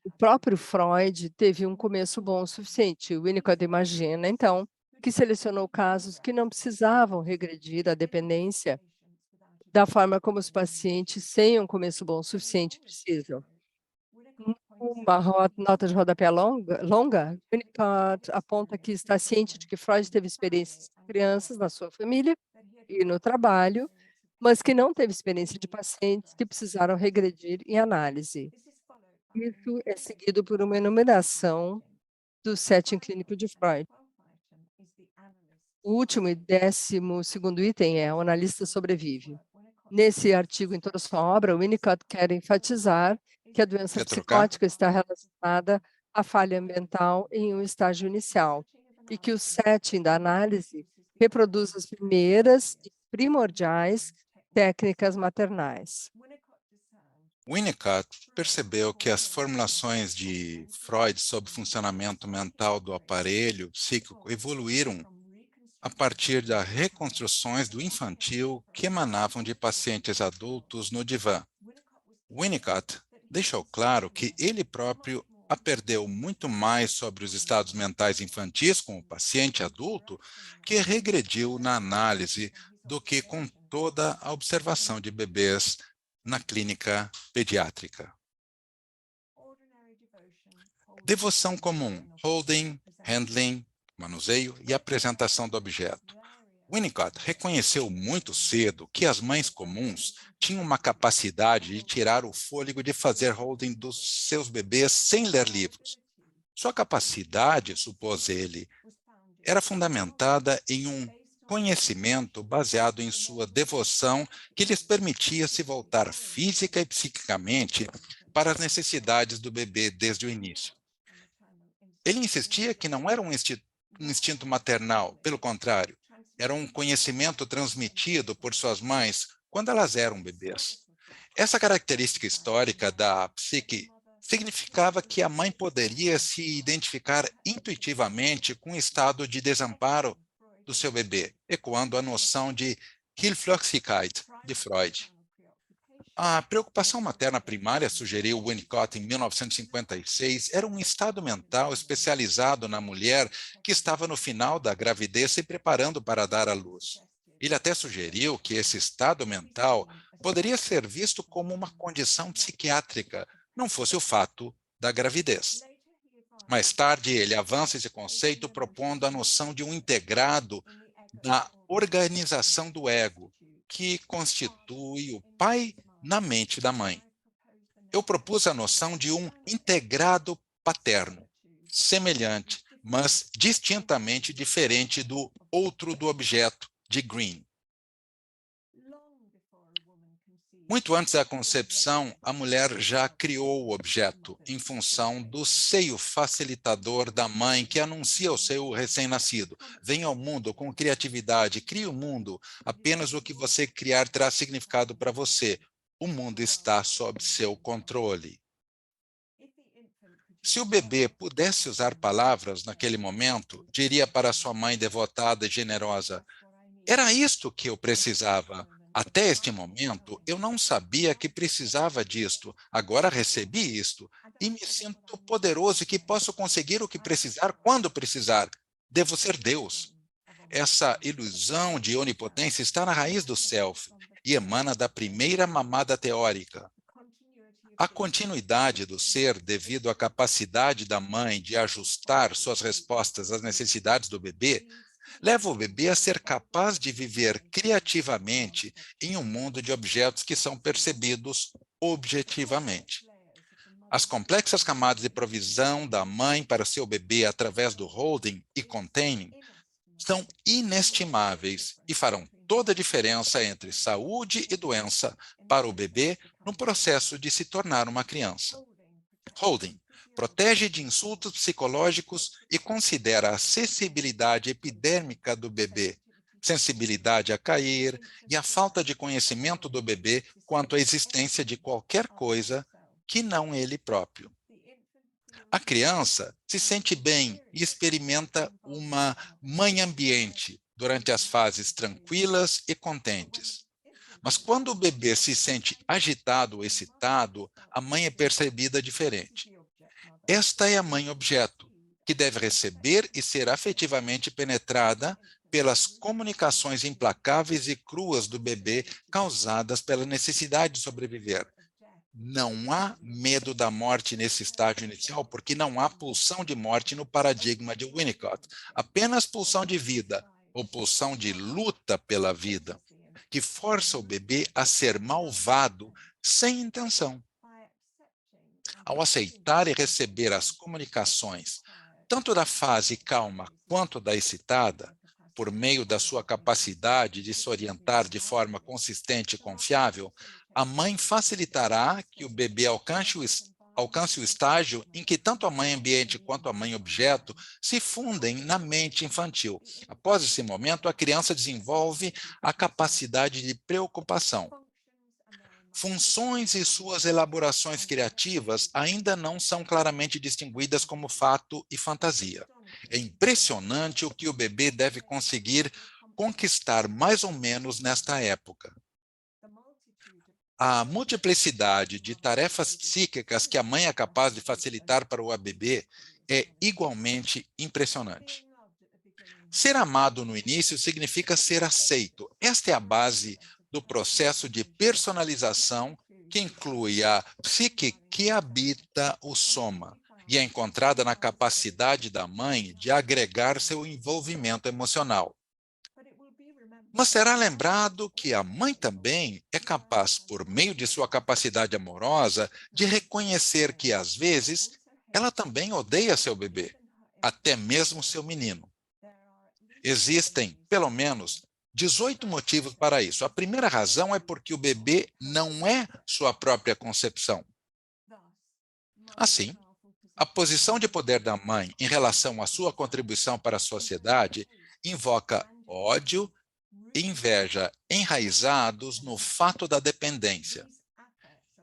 O próprio Freud teve um começo bom o suficiente. Winnicott imagina, então, que selecionou casos que não precisavam regredir à dependência da forma como os pacientes sem um começo bom o suficiente precisam. Uma nota de rodapé longa, Winnicott aponta que está ciente de que Freud teve experiências com crianças na sua família e no trabalho, mas que não teve experiência de pacientes que precisaram regredir em análise. Isso é seguido por uma enumeração do setting clínico de Freud. O último e 12º item é o analista sobrevive. Nesse artigo, em toda a sua obra, Winnicott quer enfatizar que a doença Quer trocar? psicótica está relacionada à falha mental em um estágio inicial e que o setting da análise reproduz as primeiras e primordiais técnicas maternais. Winnicott percebeu que as formulações de Freud sobre o funcionamento mental do aparelho psíquico evoluíram a partir das reconstruções do infantil que emanavam de pacientes adultos no divã. Winnicott deixou claro que ele próprio aprendeu muito mais sobre os estados mentais infantis com o paciente adulto que regrediu na análise do que com toda a observação de bebês na clínica pediátrica. Devoção comum, holding, handling, manuseio e apresentação do objeto. Winnicott reconheceu muito cedo que as mães comuns tinham uma capacidade de tirar o fôlego de fazer holding dos seus bebês sem ler livros. Sua capacidade, supôs ele, era fundamentada em um conhecimento baseado em sua devoção que lhes permitia se voltar física e psiquicamente para as necessidades do bebê desde o início. Ele insistia que não era um instinto maternal, pelo contrário, era um conhecimento transmitido por suas mães quando elas eram bebês. Essa característica histórica da psique significava que a mãe poderia se identificar intuitivamente com o estado de desamparo do seu bebê, ecoando a noção de Hilflosigkeit de Freud. A preocupação materna primária, sugeriu Winnicott em 1956, era um estado mental especializado na mulher que estava no final da gravidez se preparando para dar à luz. Ele até sugeriu que esse estado mental poderia ser visto como uma condição psiquiátrica, não fosse o fato da gravidez. Mais tarde, ele avança esse conceito propondo a noção de um integrado na organização do ego, que constitui o pai na mente da mãe. Eu propus a noção de um integrado paterno, semelhante, mas distintamente diferente do outro do objeto de Green. Muito antes da concepção, a mulher já criou o objeto em função do seio facilitador da mãe que anuncia ao seu recém-nascido: venha ao mundo com criatividade, crie o mundo, apenas o que você criar terá significado para você. O mundo está sob seu controle. Se o bebê pudesse usar palavras naquele momento, diria para sua mãe devotada e generosa: era isto que eu precisava. Até este momento, eu não sabia que precisava disto. Agora recebi isto e me sinto poderoso e que posso conseguir o que precisar quando precisar. Devo ser Deus. Essa ilusão de onipotência está na raiz do self e emana da primeira mamada teórica. A continuidade do ser, devido à capacidade da mãe de ajustar suas respostas às necessidades do bebê, leva o bebê a ser capaz de viver criativamente em um mundo de objetos que são percebidos objetivamente. As complexas camadas de provisão da mãe para seu bebê através do holding e containing são inestimáveis e farão toda a diferença entre saúde e doença para o bebê no processo de se tornar uma criança. Holding protege de insultos psicológicos e considera a acessibilidade epidérmica do bebê, sensibilidade a cair e a falta de conhecimento do bebê quanto à existência de qualquer coisa que não ele próprio. A criança se sente bem e experimenta uma mãe ambiente durante as fases tranquilas e contentes. Mas quando o bebê se sente agitado ou excitado, a mãe é percebida diferente. Esta é a mãe objeto, que deve receber e ser afetivamente penetrada pelas comunicações implacáveis e cruas do bebê causadas pela necessidade de sobreviver. Não há medo da morte nesse estágio inicial, porque não há pulsão de morte no paradigma de Winnicott, apenas pulsão de vida, ou pulsão de luta pela vida, que força o bebê a ser malvado sem intenção. Ao aceitar e receber as comunicações, tanto da fase calma quanto da excitada, por meio da sua capacidade de se orientar de forma consistente e confiável, a mãe facilitará que o bebê alcance o estágio em que tanto a mãe ambiente quanto a mãe objeto se fundem na mente infantil. Após esse momento, a criança desenvolve a capacidade de preocupação. Funções e suas elaborações criativas ainda não são claramente distinguidas como fato e fantasia. É impressionante o que o bebê deve conseguir conquistar mais ou menos nesta época. A multiplicidade de tarefas psíquicas que a mãe é capaz de facilitar para o bebê é igualmente impressionante. Ser amado no início significa ser aceito. Esta é a base do processo de personalização que inclui a psique que habita o soma e é encontrada na capacidade da mãe de agregar seu envolvimento emocional. Mas será lembrado que a mãe também é capaz, por meio de sua capacidade amorosa, de reconhecer que, às vezes, ela também odeia seu bebê, até mesmo seu menino. Existem, pelo menos, 18 motivos para isso. A primeira razão é porque o bebê não é sua própria concepção. Assim, a posição de poder da mãe em relação à sua contribuição para a sociedade invoca ódio e inveja enraizados no fato da dependência.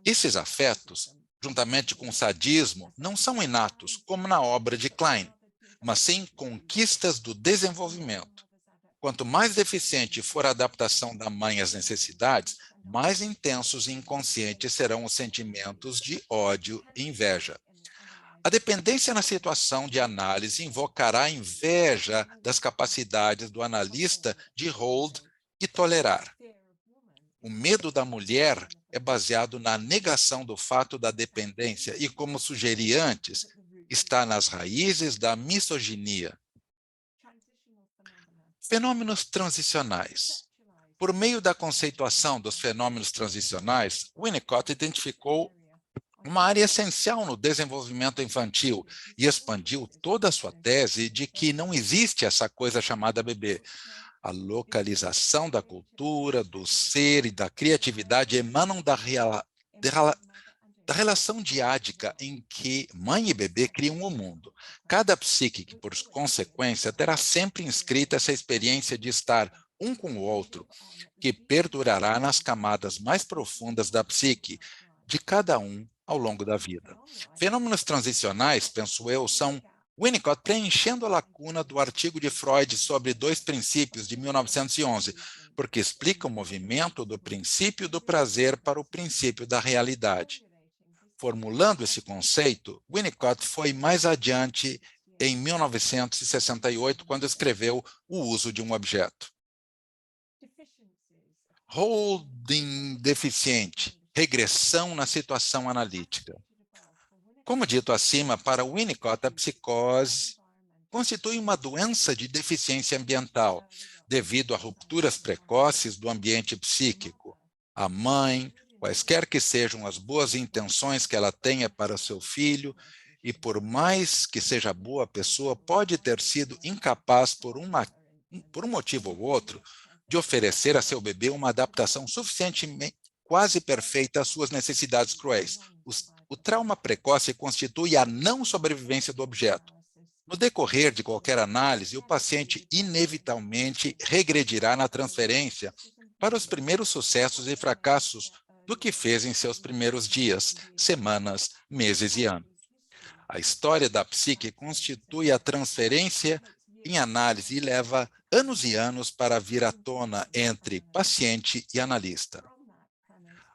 Esses afetos, juntamente com o sadismo, não são inatos, como na obra de Klein, mas sim conquistas do desenvolvimento. Quanto mais deficiente for a adaptação da mãe às necessidades, mais intensos e inconscientes serão os sentimentos de ódio e inveja. A dependência na situação de análise invocará a inveja das capacidades do analista de hold e tolerar. O medo da mulher é baseado na negação do fato da dependência e, como sugeri antes, está nas raízes da misoginia. Fenômenos transicionais. Por meio da conceituação dos fenômenos transicionais, Winnicott identificou uma área essencial no desenvolvimento infantil e expandiu toda a sua tese de que não existe essa coisa chamada bebê. A localização da cultura, do ser e da criatividade emanam da relação diádica em que mãe e bebê criam o mundo. Cada psique, por consequência, terá sempre inscrita essa experiência de estar um com o outro, que perdurará nas camadas mais profundas da psique de cada um ao longo da vida. Fenômenos transicionais, penso eu, são Winnicott preenchendo a lacuna do artigo de Freud sobre 2 princípios de 1911, porque explica o movimento do princípio do prazer para o princípio da realidade. Formulando esse conceito, Winnicott foi mais adiante em 1968, quando escreveu O Uso de um Objeto. Holding deficiente, regressão na situação analítica. Como dito acima, para Winnicott, a psicose constitui uma doença de deficiência ambiental, devido a rupturas precoces do ambiente psíquico. A mãe, quaisquer que sejam as boas intenções que ela tenha para seu filho, e por mais que seja boa pessoa, pode ter sido incapaz, por um motivo ou outro, de oferecer a seu bebê uma adaptação suficientemente quase perfeita às suas necessidades cruéis. O trauma precoce constitui a não sobrevivência do objeto. No decorrer de qualquer análise, o paciente inevitavelmente regredirá na transferência para os primeiros sucessos e fracassos do que fez em seus primeiros dias, semanas, meses e anos. A história da psique constitui a transferência em análise e leva anos e anos para vir à tona entre paciente e analista.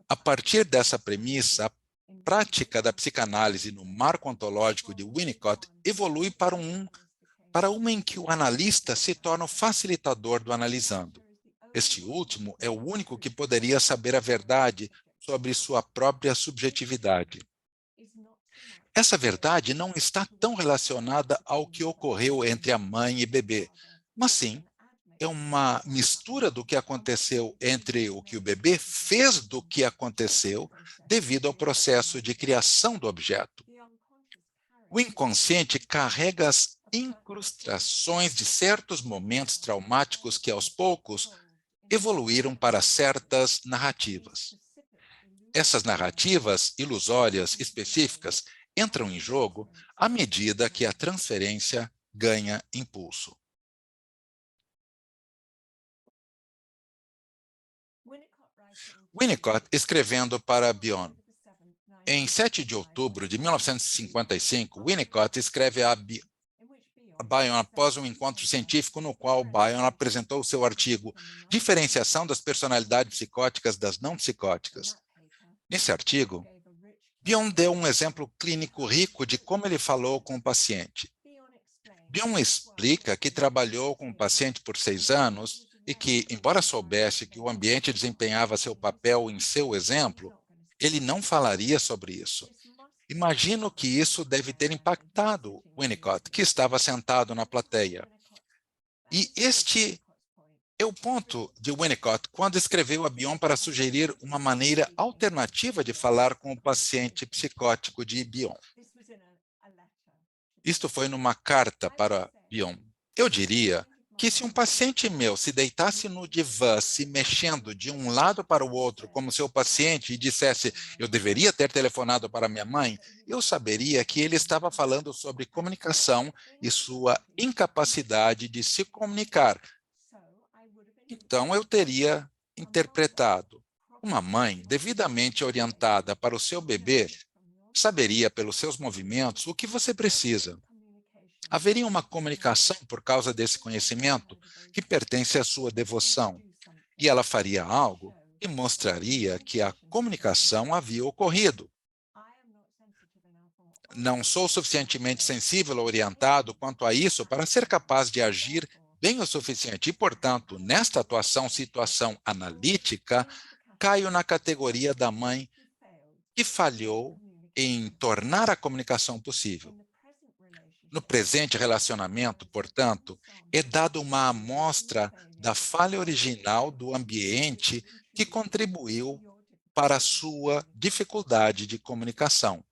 A partir dessa premissa, a prática da psicanálise no marco ontológico de Winnicott evolui para uma em que o analista se torna o facilitador do analisando. Este último é o único que poderia saber a verdade sobre sua própria subjetividade. Essa verdade não está tão relacionada ao que ocorreu entre a mãe e bebê, mas sim é uma mistura do que aconteceu entre o que o bebê fez do que aconteceu devido ao processo de criação do objeto. O inconsciente carrega as incrustações de certos momentos traumáticos que, aos poucos, evoluíram para certas narrativas. Essas narrativas ilusórias específicas entram em jogo à medida que a transferência ganha impulso. Winnicott escrevendo para Bion. Em 7 de outubro de 1955, Winnicott escreve a Bion após um encontro científico no qual Bion apresentou seu artigo Diferenciação das personalidades psicóticas das não psicóticas. Nesse artigo, Bion deu um exemplo clínico rico de como ele falou com o paciente. Bion explica que trabalhou com o paciente por 6 anos e que, embora soubesse que o ambiente desempenhava seu papel em seu exemplo, ele não falaria sobre isso. Imagino que isso deve ter impactado Winnicott, que estava sentado na plateia. E este é o ponto de Winnicott quando escreveu a Bion para sugerir uma maneira alternativa de falar com o paciente psicótico de Bion. Isto foi numa carta para Bion. Eu diria que se um paciente meu se deitasse no divã, se mexendo de um lado para o outro como seu paciente e dissesse eu deveria ter telefonado para minha mãe, eu saberia que ele estava falando sobre comunicação e sua incapacidade de se comunicar. Então, eu teria interpretado. Uma mãe devidamente orientada para o seu bebê saberia pelos seus movimentos o que você precisa. haveria uma comunicação por causa desse conhecimento que pertence à sua devoção, e ela faria algo que mostraria que a comunicação havia ocorrido. Não sou suficientemente sensível ou orientado quanto a isso para ser capaz de agir bem o suficiente. E, portanto, nesta situação analítica, caio na categoria da mãe que falhou em tornar a comunicação possível. No presente relacionamento, portanto, é dada uma amostra da falha original do ambiente que contribuiu para a sua dificuldade de comunicação.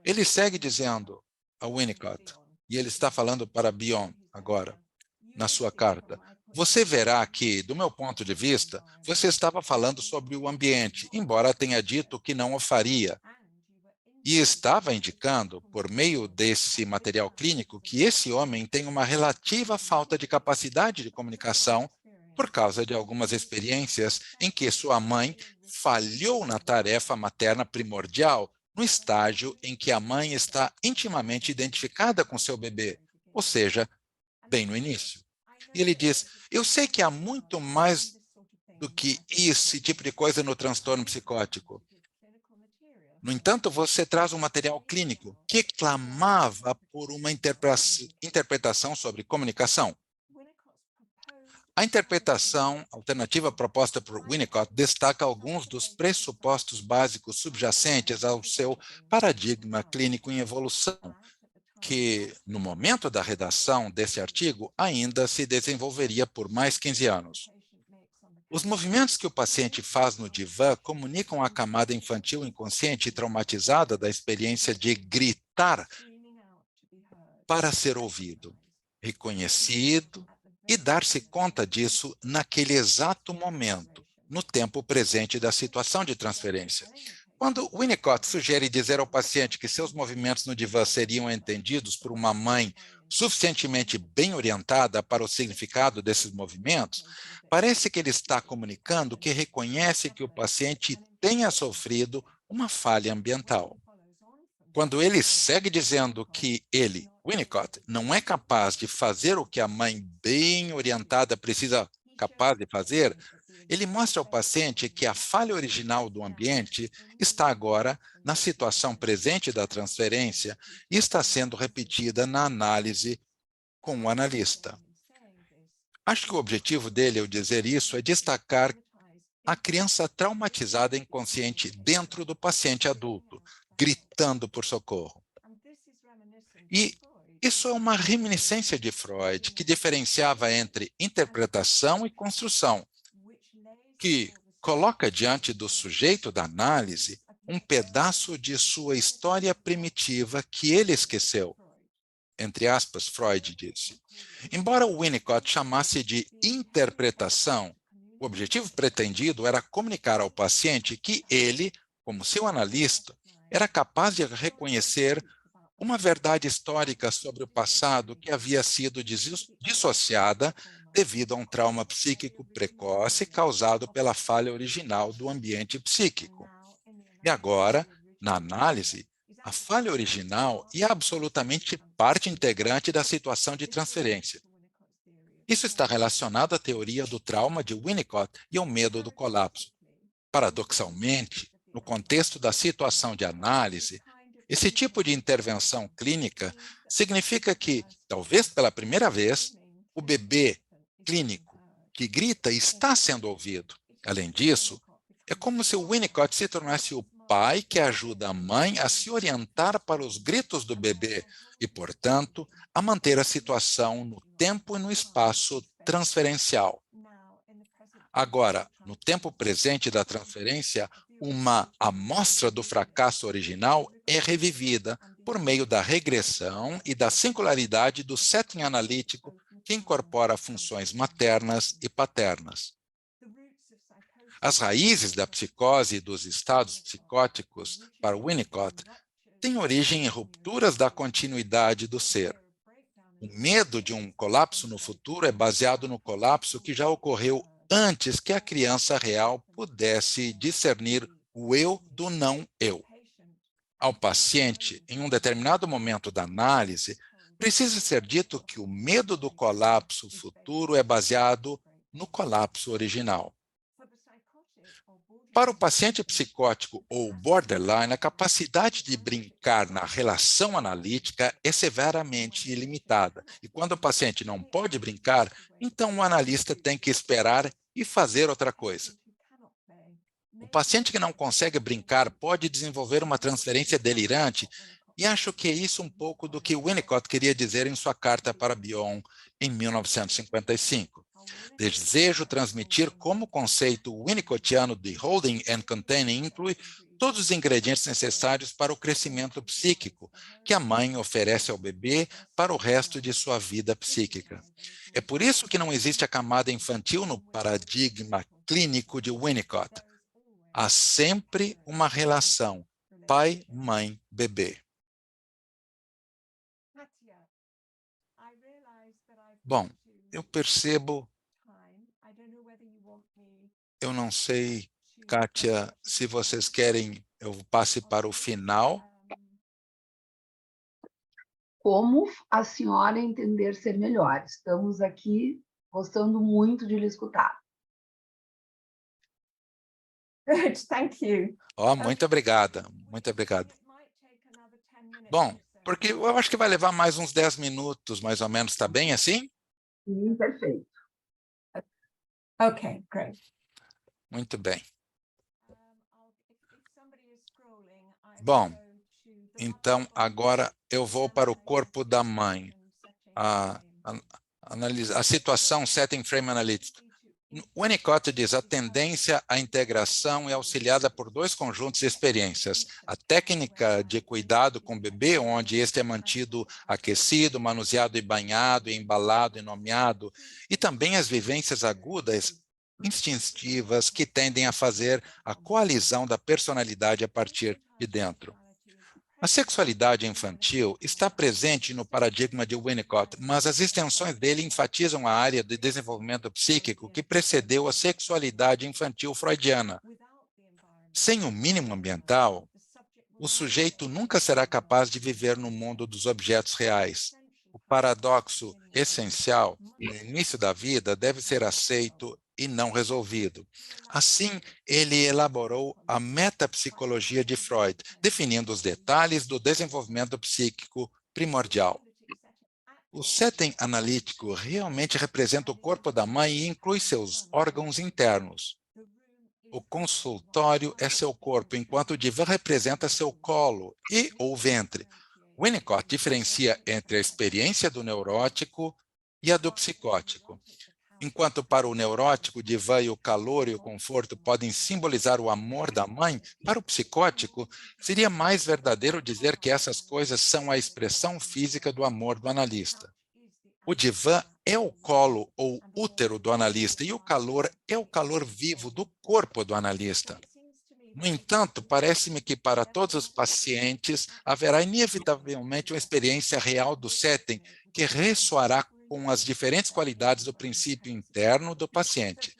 Ele segue dizendo a Winnicott, e ele está falando para Bion agora, na sua carta, você verá que, do meu ponto de vista, você estava falando sobre o ambiente, embora tenha dito que não o faria. E estava indicando, por meio desse material clínico, que esse homem tem uma relativa falta de capacidade de comunicação por causa de algumas experiências em que sua mãe falhou na tarefa materna primordial, no estágio em que a mãe está intimamente identificada com seu bebê, ou seja, bem no início. E ele diz, eu sei que há muito mais do que esse tipo de coisa no transtorno psicótico. No entanto, você traz um material clínico que clamava por uma interpretação sobre comunicação. A interpretação alternativa proposta por Winnicott destaca alguns dos pressupostos básicos subjacentes ao seu paradigma clínico em evolução, que, no momento da redação desse artigo, ainda se desenvolveria por mais 15 anos. Os movimentos que o paciente faz no divã comunicam a camada infantil inconsciente e traumatizada da experiência de gritar para ser ouvido, reconhecido e dar-se conta disso naquele exato momento, no tempo presente da situação de transferência. Quando Winnicott sugere dizer ao paciente que seus movimentos no divã seriam entendidos por uma mãe suficientemente bem orientada para o significado desses movimentos, parece que ele está comunicando que reconhece que o paciente tenha sofrido uma falha ambiental. Quando ele segue dizendo que ele, Winnicott, não é capaz de fazer o que a mãe bem orientada precisa capaz de fazer, ele mostra ao paciente que a falha original do ambiente está agora na situação presente da transferência e está sendo repetida na análise com o analista. Acho que o objetivo dele ao dizer isso é destacar a criança traumatizada inconsciente dentro do paciente adulto, gritando por socorro. E isso é uma reminiscência de Freud, que diferenciava entre interpretação e construção, que coloca diante do sujeito da análise um pedaço de sua história primitiva que ele esqueceu. Entre aspas, Freud disse. Embora Winnicott chamasse de interpretação, o objetivo pretendido era comunicar ao paciente que ele, como seu analista, era capaz de reconhecer uma verdade histórica sobre o passado que havia sido dissociada devido a um trauma psíquico precoce causado pela falha original do ambiente psíquico. E agora, na análise, a falha original é absolutamente parte integrante da situação de transferência. Isso está relacionado à teoria do trauma de Winnicott e ao medo do colapso. Paradoxalmente, no contexto da situação de análise, esse tipo de intervenção clínica significa que, talvez pela primeira vez, o bebê clínico que grita está sendo ouvido. Além disso, é como se o Winnicott se tornasse o pai que ajuda a mãe a se orientar para os gritos do bebê e, portanto, a manter a situação no tempo e no espaço transferencial. Agora, no tempo presente da transferência, uma amostra do fracasso original é revivida por meio da regressão e da singularidade do setting analítico que incorpora funções maternas e paternas. As raízes da psicose e dos estados psicóticos, para Winnicott, têm origem em rupturas da continuidade do ser. O medo de um colapso no futuro é baseado no colapso que já ocorreu antes que a criança real pudesse discernir o eu do não eu. ao paciente em um determinado momento da análise, precisa ser dito que o medo do colapso futuro é baseado no colapso original. Para o paciente psicótico ou borderline, a capacidade de brincar na relação analítica é severamente limitada. E quando o paciente não pode brincar, então o analista tem que esperar e fazer outra coisa. O paciente que não consegue brincar pode desenvolver uma transferência delirante, e acho que é isso um pouco do que Winnicott queria dizer em sua carta para Bion em 1955. Desejo transmitir como o conceito winnicottiano de holding and containing inclui todos os ingredientes necessários para o crescimento psíquico que a mãe oferece ao bebê para o resto de sua vida psíquica. É por isso que não existe a camada infantil no paradigma clínico de Winnicott. Há sempre uma relação pai, mãe, bebê. Bom, eu percebo, eu não sei, Kátia, se vocês querem eu passe para o final. Como a senhora entender ser melhor. Estamos aqui gostando muito de lhe escutar. Thank you. Oh, muito obrigada, muito obrigado. Bom, porque eu acho que vai levar mais uns 10 minutos, mais ou menos, está bem assim? Sim, perfeito. Okay, great. Muito bem. Bom, então agora eu vou para o corpo da mãe. A situação setting frame analytics. Winnicott diz: a tendência à integração é auxiliada por dois conjuntos de experiências. A técnica de cuidado com o bebê, onde este é mantido aquecido, manuseado e banhado, e embalado e nomeado, e também as vivências agudas, instintivas, que tendem a fazer a coalizão da personalidade a partir de dentro. A sexualidade infantil está presente no paradigma de Winnicott, mas as extensões dele enfatizam a área de desenvolvimento psíquico que precedeu a sexualidade infantil freudiana. Sem o mínimo ambiental, o sujeito nunca será capaz de viver no mundo dos objetos reais. O paradoxo essencial, no início da vida, deve ser aceito e não resolvido. Assim, ele elaborou a metapsicologia de Freud, definindo os detalhes do desenvolvimento psíquico primordial. O setting analítico realmente representa o corpo da mãe e inclui seus órgãos internos. O consultório é seu corpo, enquanto o divã representa seu colo e ou ventre. Winnicott diferencia entre a experiência do neurótico e a do psicótico. Enquanto para o neurótico, o divã e o calor e o conforto podem simbolizar o amor da mãe, para o psicótico, seria mais verdadeiro dizer que essas coisas são a expressão física do amor do analista. O divã é o colo ou útero do analista e o calor é o calor vivo do corpo do analista. No entanto, parece-me que para todos os pacientes haverá inevitavelmente uma experiência real do setting que ressoará com as diferentes qualidades do princípio interno do paciente.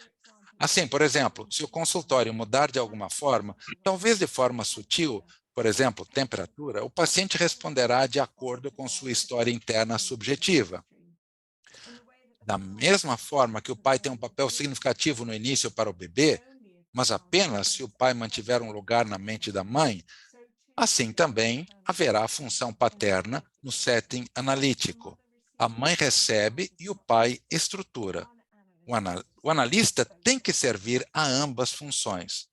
Assim, por exemplo, se o consultório mudar de alguma forma, talvez de forma sutil, por exemplo, temperatura, o paciente responderá de acordo com sua história interna subjetiva. Da mesma forma que o pai tem um papel significativo no início para o bebê, mas apenas se o pai mantiver um lugar na mente da mãe, assim também haverá a função paterna no setting analítico. A mãe recebe e o pai estrutura. O analista tem que servir a ambas funções.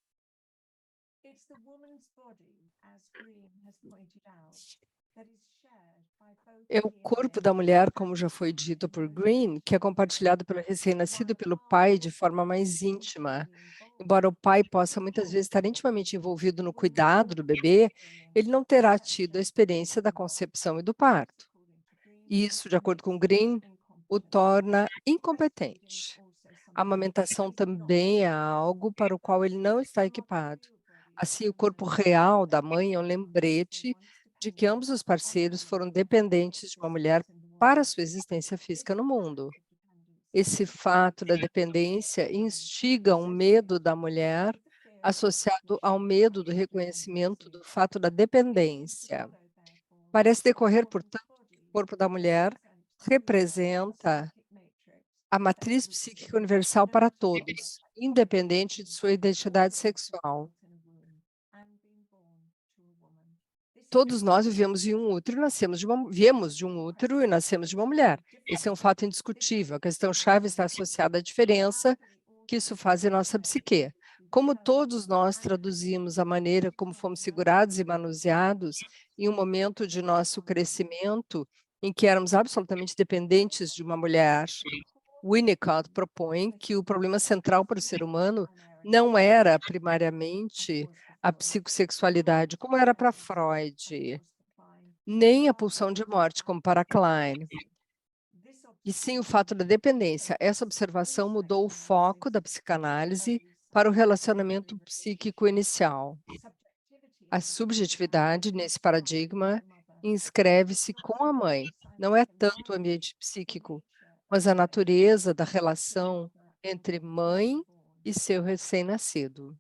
É o corpo da mulher, como já foi dito por Green, que é compartilhado pelo recém-nascido e pelo pai de forma mais íntima. Embora o pai possa muitas vezes estar intimamente envolvido no cuidado do bebê, ele não terá tido a experiência da concepção e do parto. Isso, de acordo com Green, o torna incompetente. A amamentação também é algo para o qual ele não está equipado. Assim, o corpo real da mãe é um lembrete de que ambos os parceiros foram dependentes de uma mulher para sua existência física no mundo. Esse fato da dependência instiga um medo da mulher associado ao medo do reconhecimento do fato da dependência. Parece decorrer, portanto, o corpo da mulher representa a matriz psíquica universal para todos, independente de sua identidade sexual. Todos nós vivemos em um útero, viemos de um útero e nascemos de uma mulher. Esse é um fato indiscutível. A questão-chave está associada à diferença que isso faz em nossa psique. Como todos nós traduzimos a maneira como fomos segurados e manuseados em um momento de nosso crescimento em que éramos absolutamente dependentes de uma mulher, Winnicott propõe que o problema central para o ser humano não era primariamente a psicossexualidade, como era para Freud, nem a pulsão de morte, como para Klein, e sim o fato da dependência. Essa observação mudou o foco da psicanálise para o relacionamento psíquico inicial. A subjetividade, nesse paradigma, inscreve-se com a mãe. Não é tanto o ambiente psíquico, mas a natureza da relação entre mãe e seu recém-nascido.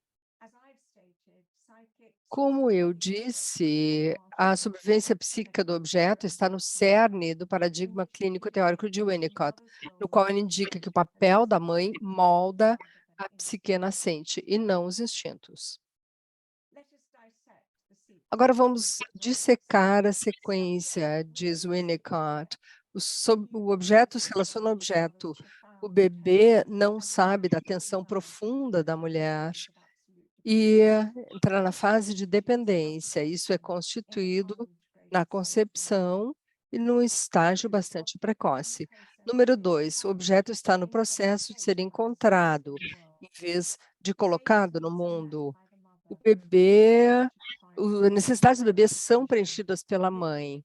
Como eu disse, a sobrevivência psíquica do objeto está no cerne do paradigma clínico teórico de Winnicott, no qual ele indica que o papel da mãe molda a psique nascente e não os instintos. Agora vamos dissecar a sequência, diz Winnicott. O objeto se relaciona ao objeto. O bebê não sabe da tensão profunda da mulher e entrar na fase de dependência. Isso é constituído na concepção e num estágio bastante precoce. Número 2, o objeto está no processo de ser encontrado, em vez de colocado no mundo. O bebê, as necessidades do bebê são preenchidas pela mãe.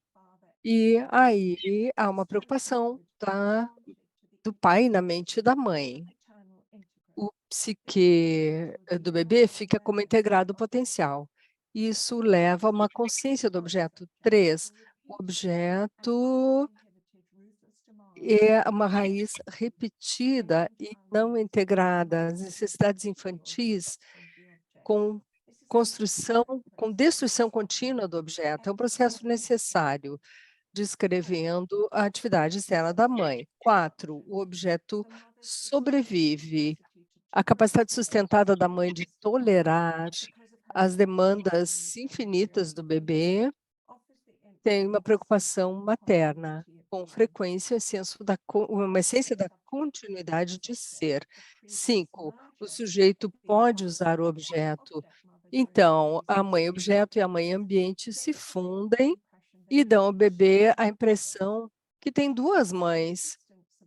E aí há uma preocupação do pai na mente da mãe. O psique do bebê fica como integrado potencial. Isso leva a uma consciência do objeto. 3, o objeto é uma raiz repetida e não integrada. As necessidades infantis com destruição contínua do objeto. É um processo necessário, descrevendo a atividade externa da mãe. 4, o objeto sobrevive. A capacidade sustentada da mãe de tolerar as demandas infinitas do bebê tem uma preocupação materna, com frequência, uma essência da continuidade de ser. 5, o sujeito pode usar o objeto. Então, a mãe objeto e a mãe ambiente se fundem e dão ao bebê a impressão que tem duas mães,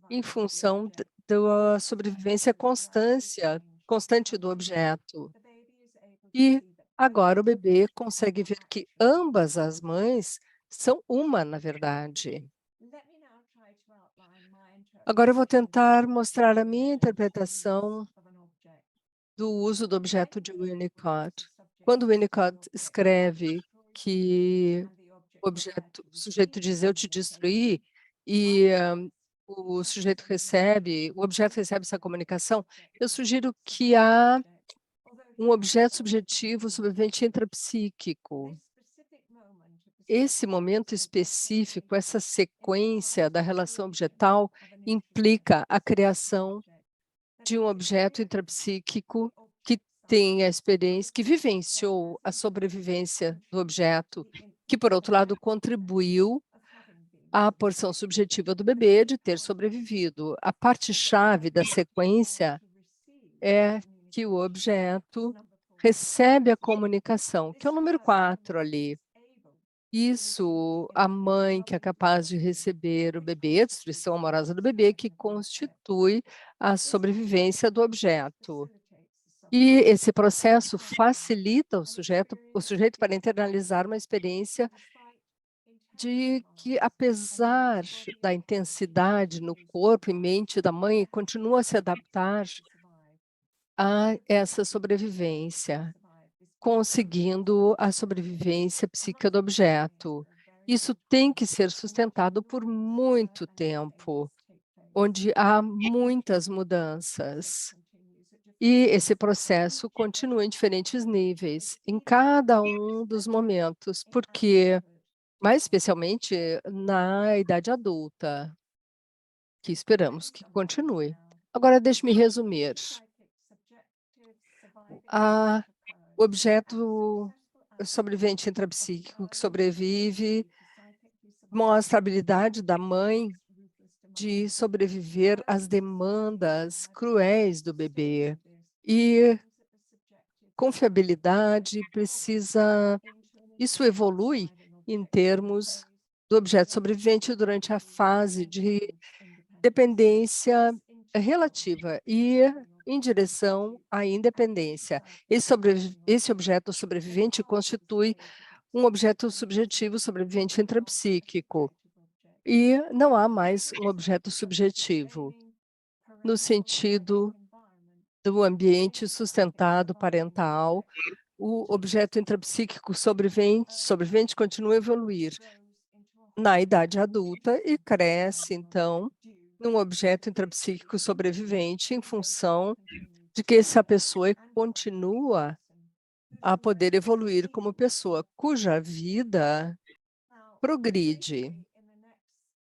em função da sobrevivência constante do objeto. E agora o bebê consegue ver que ambas as mães são uma, na verdade. Agora eu vou tentar mostrar a minha interpretação do uso do objeto de Winnicott. Quando Winnicott escreve que o sujeito diz eu te destruí, e o objeto recebe essa comunicação, eu sugiro que há um objeto subjetivo sobrevivente intrapsíquico. Esse momento específico, essa sequência da relação objetal, implica a criação de um objeto intrapsíquico que tem a experiência, que vivenciou a sobrevivência do objeto, que, por outro lado, contribuiu à porção subjetiva do bebê de ter sobrevivido. A parte-chave da sequência é que o objeto recebe a comunicação, que é o número 4 ali. Isso, a mãe que é capaz de receber o bebê, a destruição amorosa do bebê, que constitui a sobrevivência do objeto. E esse processo facilita o sujeito para internalizar uma experiência de que, apesar da intensidade no corpo e mente da mãe, continua a se adaptar a essa sobrevivência, conseguindo a sobrevivência psíquica do objeto. Isso tem que ser sustentado por muito tempo, onde há muitas mudanças. E esse processo continua em diferentes níveis, em cada um dos momentos, porque, mais especialmente na idade adulta, que esperamos que continue. Agora, deixe-me resumir. O objeto sobrevivente intrapsíquico que sobrevive mostra a habilidade da mãe de sobreviver às demandas cruéis do bebê. E confiabilidade isso evolui em termos do objeto sobrevivente durante a fase de dependência relativa e em direção à independência. Esse objeto sobrevivente constitui um objeto subjetivo sobrevivente intrapsíquico e não há mais um objeto subjetivo no sentido do ambiente sustentado parental. O objeto intrapsíquico sobrevivente continua a evoluir na idade adulta e cresce, então, num objeto intrapsíquico sobrevivente em função de que essa pessoa continua a poder evoluir como pessoa, cuja vida progride.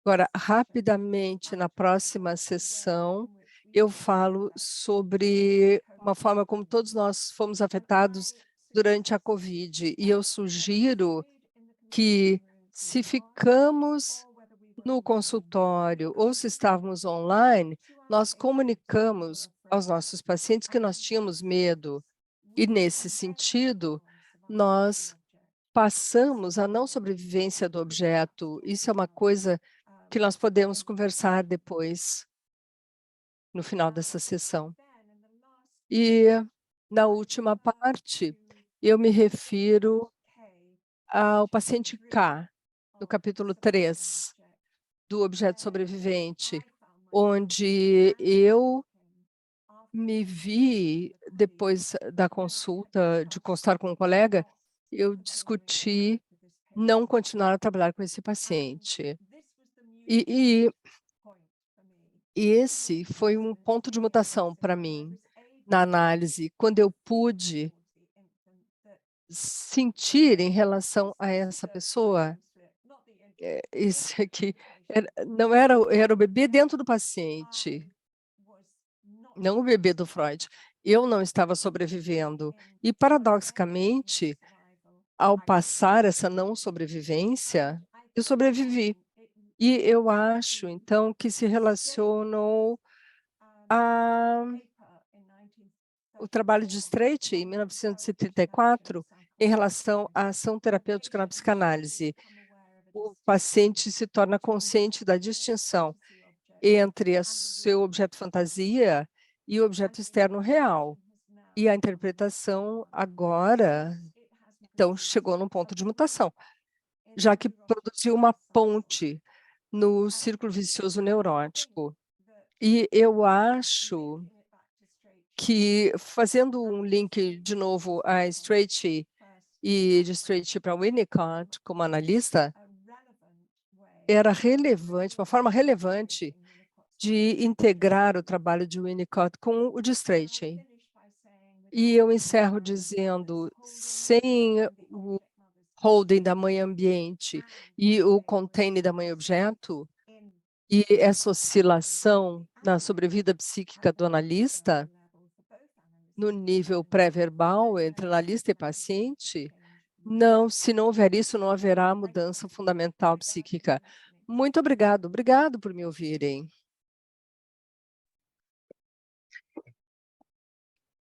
Agora, rapidamente, na próxima sessão, eu falo sobre uma forma como todos nós fomos afetados durante a Covid, e eu sugiro que, se ficamos no consultório ou se estávamos online, nós comunicamos aos nossos pacientes que nós tínhamos medo. E, nesse sentido, nós passamos a não sobrevivência do objeto. Isso é uma coisa que nós podemos conversar depois, no final dessa sessão. E, na última parte, eu me refiro ao paciente K, no capítulo 3 do objeto sobrevivente, onde eu me vi, depois da consulta, de consultar com um colega, eu discuti não continuar a trabalhar com esse paciente. E esse foi um ponto de mutação para mim na análise, quando eu pude sentir em relação a essa pessoa, isso aqui não era o bebê dentro do paciente, não o bebê do Freud. Eu não estava sobrevivendo. E, paradoxicamente, ao passar essa não sobrevivência, eu sobrevivi. E eu acho, então, que se relacionou o trabalho de Streit, em 1934, em relação à ação terapêutica na psicanálise. O paciente se torna consciente da distinção entre seu objeto fantasia e o objeto externo real. E a interpretação agora, então, chegou num ponto de mutação, já que produziu uma ponte no círculo vicioso neurótico. E eu acho que, fazendo um link de novo a Streit e de Streit para Winnicott como analista, era relevante, uma forma relevante de integrar o trabalho de Winnicott com o de Streit. E eu encerro dizendo, sem o holding da mãe ambiente e o container da mãe objeto, e essa oscilação na sobrevida psíquica do analista, no nível pré-verbal, entre analista e paciente, se não houver isso, não haverá mudança fundamental psíquica. Muito obrigado por me ouvirem.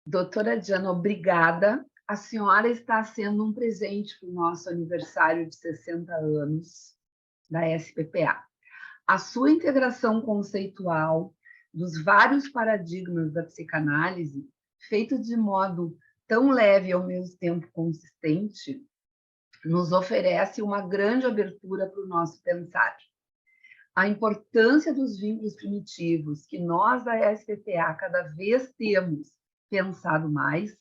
Doutora Diana, obrigada. A senhora está sendo um presente para o nosso aniversário de 60 anos da SPPA. A sua integração conceitual dos vários paradigmas da psicanálise, feito de modo tão leve e ao mesmo tempo consistente, nos oferece uma grande abertura para o nosso pensar. A importância dos vínculos primitivos, que nós da SPPA cada vez temos pensado mais,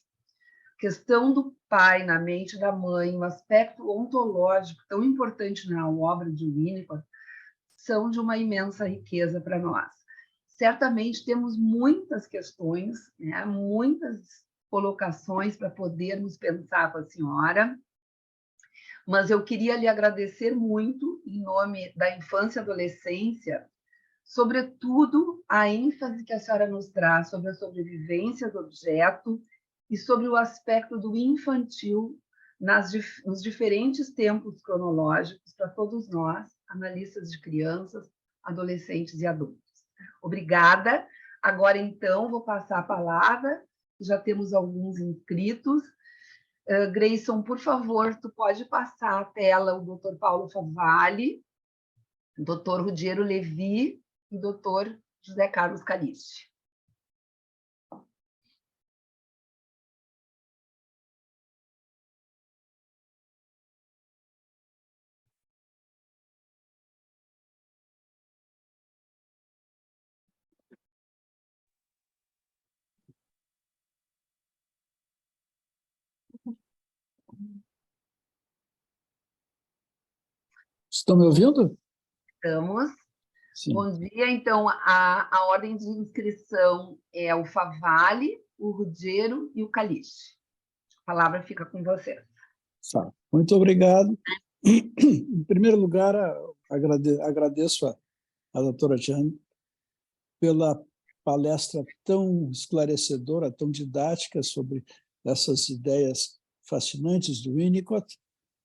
questão do pai na mente da mãe, um aspecto ontológico tão importante na obra de Winnicott, são de uma imensa riqueza para nós. certamente temos muitas questões, né, muitas colocações para podermos pensar com a senhora, mas eu queria lhe agradecer muito, em nome da infância e adolescência, sobretudo a ênfase que a senhora nos traz sobre a sobrevivência do objeto e sobre o aspecto do infantil nos diferentes tempos cronológicos para todos nós, analistas de crianças, adolescentes e adultos. Obrigada. Agora, então, vou passar a palavra. Já temos alguns inscritos. Grayson, por favor, tu pode passar a tela o Dr. Paulo Favalli, Dr. Rudiero Levi e Dr. José Carlos Calice. Estão me ouvindo? Estamos. Sim. Bom dia. Então, a ordem de inscrição é o Favalli, o Rudiero e o Calice. A palavra fica com vocês. Tá. Muito obrigado. Em primeiro lugar, agradeço a doutora Jeanne pela palestra tão esclarecedora, tão didática sobre essas ideias fascinantes do Winnicott,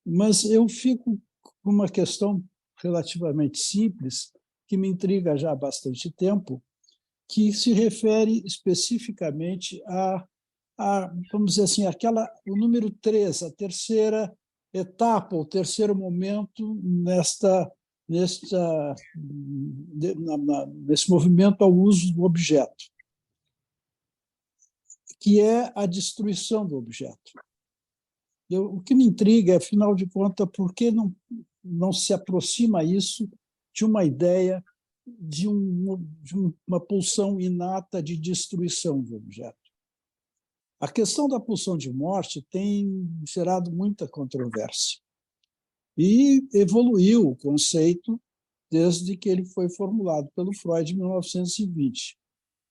mas eu fico com uma questão relativamente simples, que me intriga já há bastante tempo, que se refere especificamente vamos dizer assim, o número 3, a terceira etapa, o terceiro momento nesse movimento ao uso do objeto, que é a destruição do objeto. O que me intriga é, afinal de contas, por que não se aproxima isso de uma ideia de uma pulsão inata de destruição do objeto. A questão da pulsão de morte tem gerado muita controvérsia e evoluiu o conceito desde que ele foi formulado pelo Freud em 1920.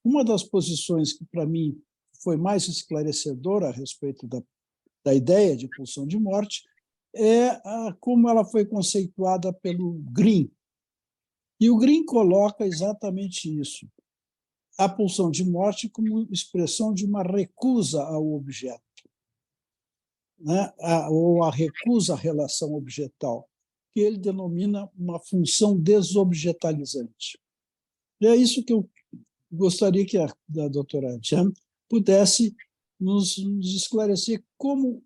Uma das posições que, para mim, foi mais esclarecedora a respeito da ideia de pulsão de morte é como ela foi conceituada pelo Green. E o Green coloca exatamente isso, a pulsão de morte como expressão de uma recusa ao objeto, né? Ou a recusa à relação objetal, que ele denomina uma função desobjetalizante. E é isso que eu gostaria que a doutora Jeanne pudesse nos esclarecer como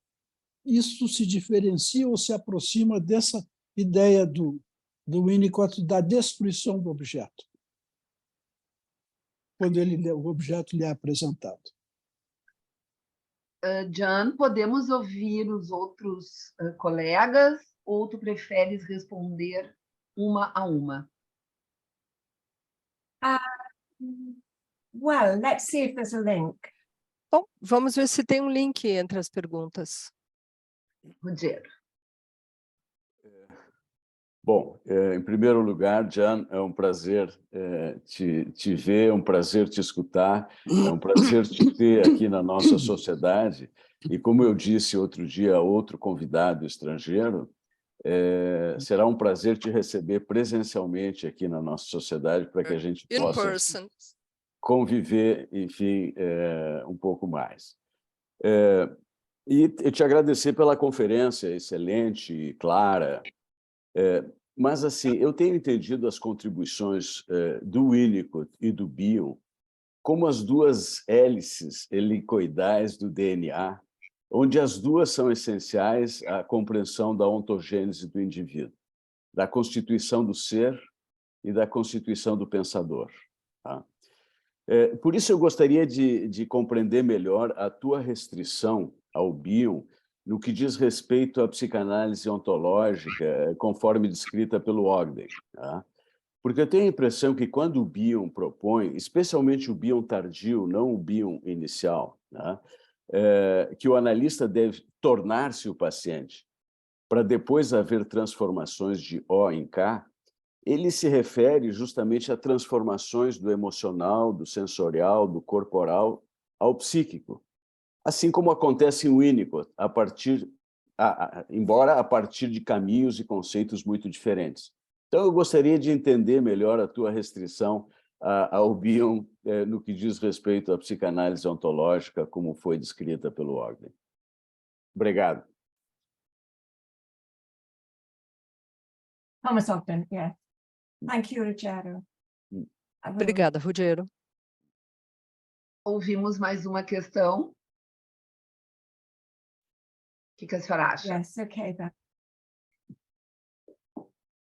isso se diferencia ou se aproxima dessa ideia do Winnicott da destruição do objeto, quando o objeto lhe é apresentado. Jeanne, podemos ouvir os outros colegas ou tu preferes responder uma a uma? Well, let's see if there's a link. Bom, vamos ver se tem um link entre as perguntas. Rudiero. Bom, em primeiro lugar, Jeanne, é um prazer te ver, é um prazer te escutar, é um prazer te ter aqui na nossa sociedade. E como eu disse outro dia a outro convidado estrangeiro, será um prazer te receber presencialmente aqui na nossa sociedade para que a gente possa conviver, enfim, um pouco mais. E te agradecer pela conferência excelente e clara. Mas, assim, eu tenho entendido as contribuições do Winnicott e do Bion como as duas hélices helicoidais do DNA, onde as duas são essenciais à compreensão da ontogênese do indivíduo, da constituição do ser e da constituição do pensador. Tá? Por isso, eu gostaria de compreender melhor a tua restrição ao Bion no que diz respeito à psicanálise ontológica, conforme descrita pelo Ogden. Tá? Porque eu tenho a impressão que quando o Bion propõe, especialmente o Bion tardio, não o Bion inicial, tá? Que o analista deve tornar-se o paciente, para depois haver transformações de O em K, ele se refere justamente a transformações do emocional, do sensorial, do corporal ao psíquico, assim como acontece em Winnicott, embora a partir de caminhos e conceitos muito diferentes. Então, eu gostaria de entender melhor a tua restrição ao Bion no que diz respeito à psicanálise ontológica, como foi descrita pelo Ogden. Obrigado. Thomas Ogden, yeah. Thank you, Rogério. Obrigada, Rogério. Ouvimos mais uma questão. O que a senhora acha? Yes, okay, then.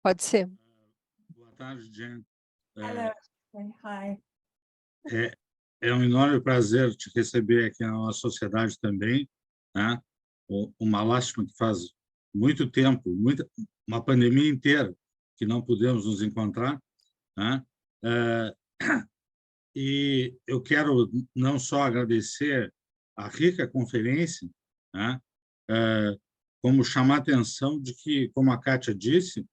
Pode ser. Boa tarde, Jen. Hello. Hi. É um enorme prazer te receber aqui na nossa sociedade também, né? Uma lástima que faz muito tempo, uma pandemia inteira, que não pudemos nos encontrar, né? E eu quero não só agradecer a rica conferência, né? Como chamar a atenção de que, como a Kátia disse,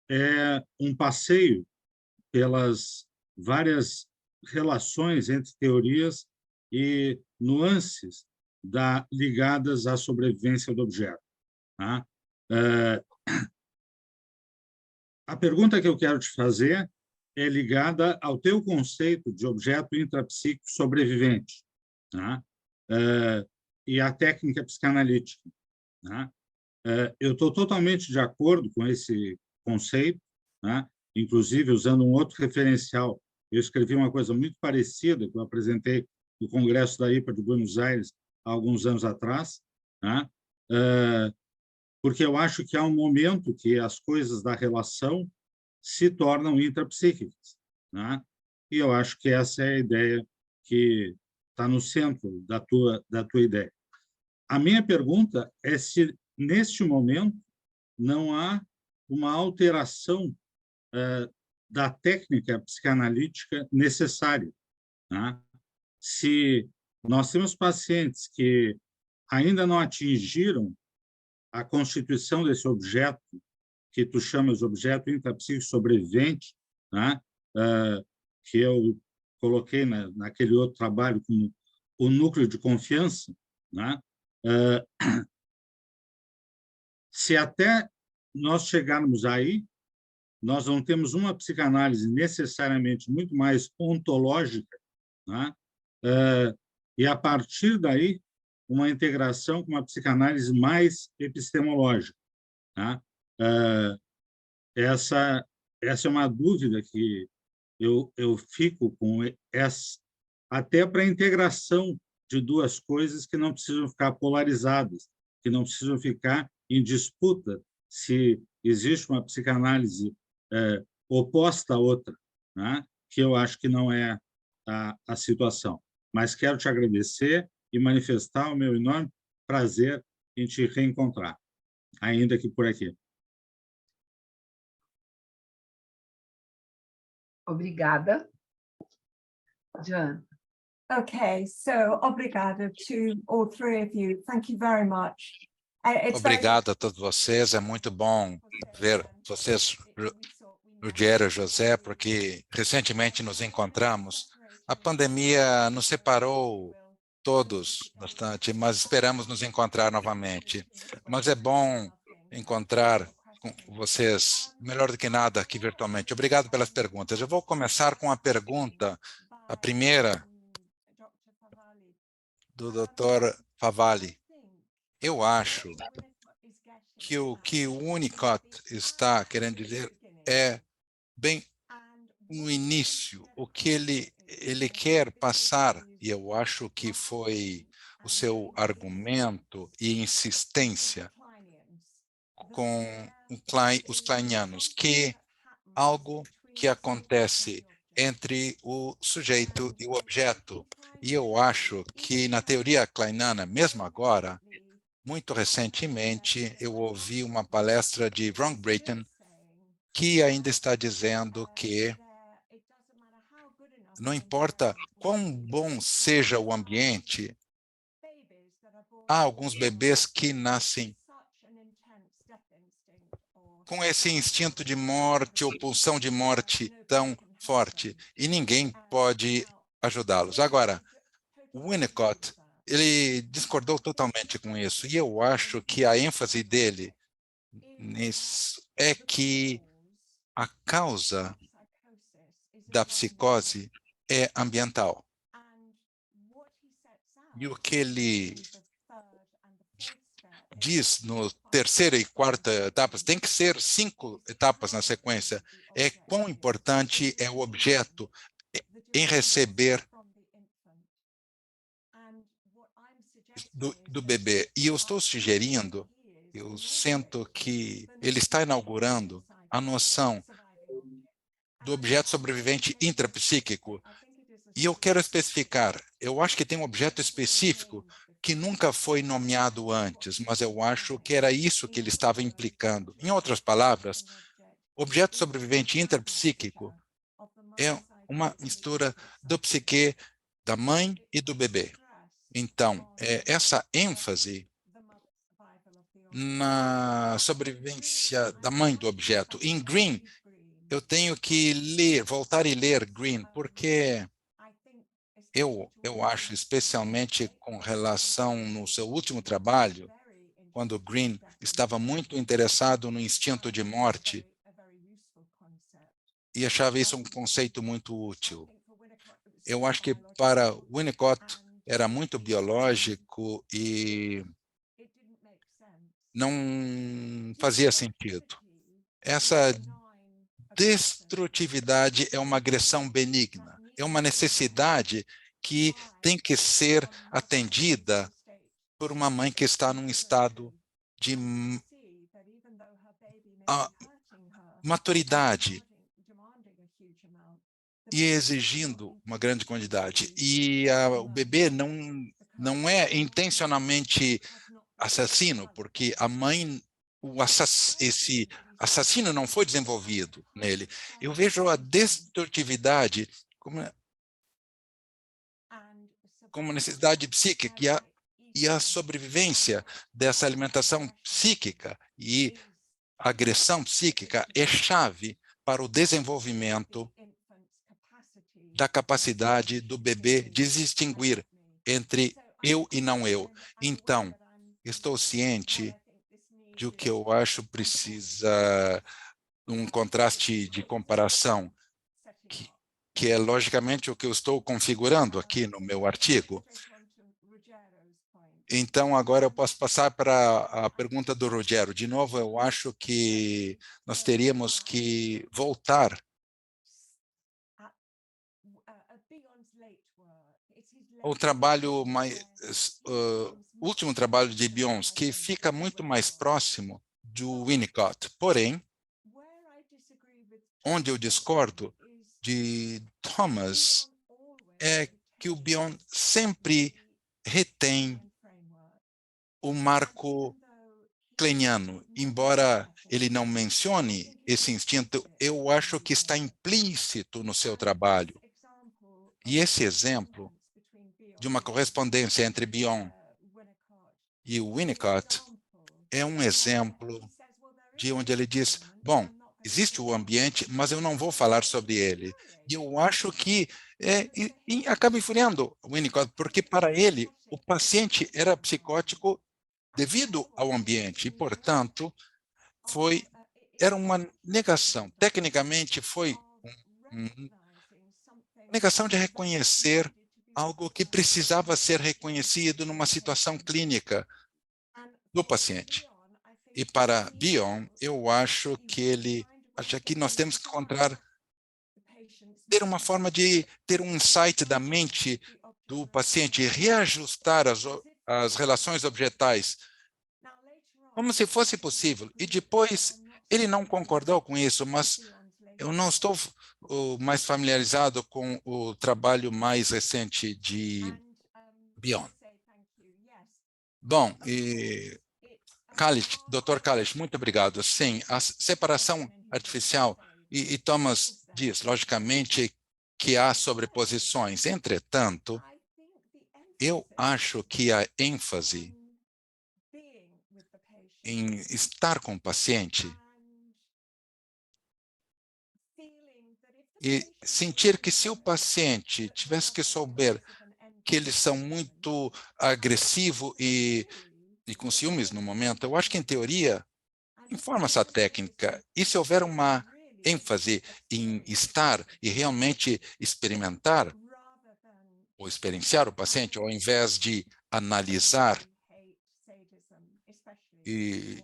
é um passeio pelas várias relações entre teorias e nuances ligadas à sobrevivência do objeto. Tá? A pergunta que eu quero te fazer é ligada ao teu conceito de objeto intrapsíquico sobrevivente, tá? E à técnica psicanalítica. Tá? Eu estou totalmente de acordo com esse conceito, tá? Inclusive, usando um outro referencial, eu escrevi uma coisa muito parecida que eu apresentei no Congresso da IPA de Buenos Aires há alguns anos atrás, tá? Porque eu acho que há um momento que as coisas da relação se tornam intrapsíquicas, tá? E eu acho que essa é a ideia que está no centro da tua ideia. A minha pergunta é se, neste momento, não há uma alteração da técnica psicanalítica necessária. Tá? Se nós temos pacientes que ainda não atingiram a constituição desse objeto, que tu chamas de objeto intrapsíquico sobrevivente, tá? Que eu coloquei naquele outro trabalho como o núcleo de confiança, tá? Se até nós chegarmos aí, nós não temos uma psicanálise necessariamente muito mais ontológica, tá? E, a partir daí, uma integração com uma psicanálise mais epistemológica. Tá? Essa é uma dúvida que eu fico com essa, até para a integração de duas coisas que não precisam ficar polarizadas, que não precisam ficar em disputa se existe uma psicanálise oposta à outra, né? Que eu acho que não é a situação. Mas quero te agradecer e manifestar o meu enorme prazer em te reencontrar, ainda que por aqui. Obrigada. Jan. Okay, so obrigada to all three of you. Thank you very much. Obrigado a todos vocês. É muito bom ver vocês, Rogério e José, porque recentemente nos encontramos. A pandemia nos separou todos bastante, mas esperamos nos encontrar novamente. Mas é bom encontrar com vocês, melhor do que nada, aqui virtualmente. Obrigado pelas perguntas. Eu vou começar com a pergunta, a primeira, do Dr. Favalli. Eu acho que o que o Winnicott está querendo dizer é bem no início, o que ele quer passar, e eu acho que foi o seu argumento e insistência com os kleinianos, que algo que acontece entre o sujeito e o objeto. E eu acho que na teoria kleiniana, mesmo agora, muito recentemente, eu ouvi uma palestra de Ron Brayton, que ainda está dizendo que não importa quão bom seja o ambiente, há alguns bebês que nascem com esse instinto de morte ou pulsão de morte tão forte, e ninguém pode ajudá-los. Agora, o Winnicott, ele discordou totalmente com isso, e eu acho que a ênfase dele nisso é que a causa da psicose é ambiental. E o que ele diz no terceira e quarta etapas, tem que ser 5 etapas na sequência, é quão importante é o objeto em receber do bebê. E eu estou sugerindo, eu sinto que ele está inaugurando a noção do objeto sobrevivente intrapsíquico. E eu quero especificar, eu acho que tem um objeto específico que nunca foi nomeado antes, mas eu acho que era isso que ele estava implicando. Em outras palavras, objeto sobrevivente intrapsíquico é uma mistura do psique da mãe e do bebê. Então, essa ênfase na sobrevivência da mãe do objeto. Em Green, eu tenho que voltar e ler Green, porque eu acho, especialmente com relação no seu último trabalho, quando Green estava muito interessado no instinto de morte, e achava isso um conceito muito útil. Eu acho que para Winnicott era muito biológico e não fazia sentido. Essa destrutividade é uma agressão benigna, é uma necessidade que tem que ser atendida por uma mãe que está num estado de maturidade e exigindo uma grande quantidade. E o bebê não é intencionalmente assassino, porque a mãe, esse assassino não foi desenvolvido nele. Eu vejo a destrutividade como necessidade psíquica e a sobrevivência dessa alimentação psíquica e agressão psíquica é chave para o desenvolvimento da capacidade do bebê de distinguir entre eu e não eu. Então, estou ciente de o que eu acho precisa um contraste de comparação, que é logicamente o que eu estou configurando aqui no meu artigo. Então, agora eu posso passar para a pergunta do Rogério. De novo, eu acho que nós teríamos que voltar ao trabalho último trabalho de Bions, que fica muito mais próximo do Winnicott. Porém, onde eu discordo de Thomas é que o Bion sempre retém o marco kleiniano. Embora ele não mencione esse instinto, eu acho que está implícito no seu trabalho. E esse exemplo de uma correspondência entre Bion e o Winnicott é um exemplo de onde ele diz, bom, existe o ambiente, mas eu não vou falar sobre ele. E eu acho que acaba influenciando o Winnicott, porque para ele o paciente era psicótico devido ao ambiente, e, portanto, era uma negação. Tecnicamente, foi uma negação de reconhecer algo que precisava ser reconhecido numa situação clínica do paciente. E para Bion, eu acho que ele acha que nós temos que ter uma forma de ter um insight da mente do paciente, reajustar as relações objetais, como se fosse possível. E depois, ele não concordou com isso, mas eu não estou mais familiarizado com o trabalho mais recente de Bion. Bom, Dr. Kalish, muito obrigado. Sim, a separação artificial, e Thomas diz, logicamente, que há sobreposições. Entretanto, eu acho que a ênfase em estar com o paciente e sentir que se o paciente tivesse que souber que eles são muito agressivos e com ciúmes no momento, eu acho que, em teoria, informa essa técnica. E se houver uma ênfase em estar e realmente experimentar ou experienciar o paciente, ao invés de analisar e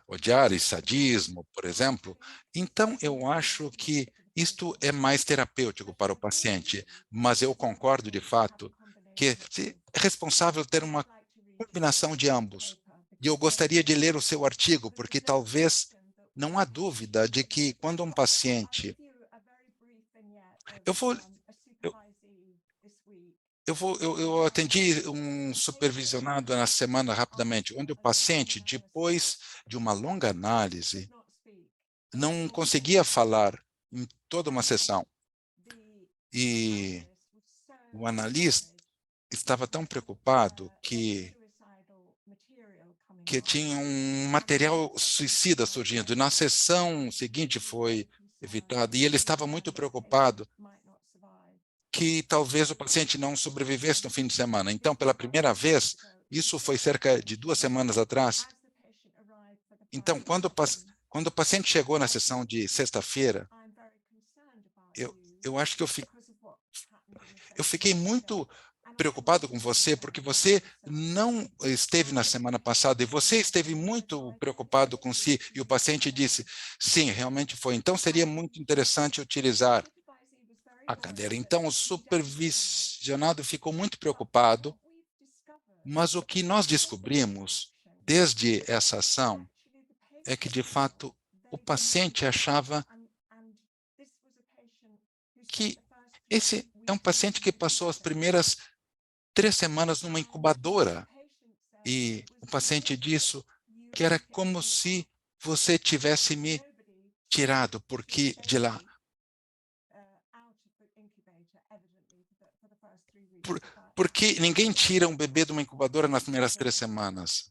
odiar e sadismo, por exemplo, então eu acho que isto é mais terapêutico para o paciente, mas eu concordo de fato que é responsável ter uma combinação de ambos. E eu gostaria de ler o seu artigo, porque talvez não há dúvida de que quando um paciente... Eu atendi um supervisionado na semana rapidamente, onde o paciente, depois de uma longa análise, não conseguia falar em toda uma sessão. E o analista estava tão preocupado que tinha um material suicida surgindo. E na sessão seguinte foi evitado. E ele estava muito preocupado que talvez o paciente não sobrevivesse no fim de semana. Então, pela primeira vez, isso foi cerca de 2 semanas atrás. Então, quando o paciente chegou na sessão de sexta-feira, eu acho que eu fiquei muito preocupado com você, porque você não esteve na semana passada e você esteve muito preocupado com si, e o paciente disse, sim, realmente foi. Então, seria muito interessante utilizar a cadeira. Então, o supervisionado ficou muito preocupado, mas o que nós descobrimos desde essa ação é que, de fato, o paciente achava que esse é um paciente que passou as primeiras 3 semanas numa incubadora, e o paciente disse que era como se você tivesse me tirado de lá. Porque ninguém tira um bebê de uma incubadora nas primeiras 3 semanas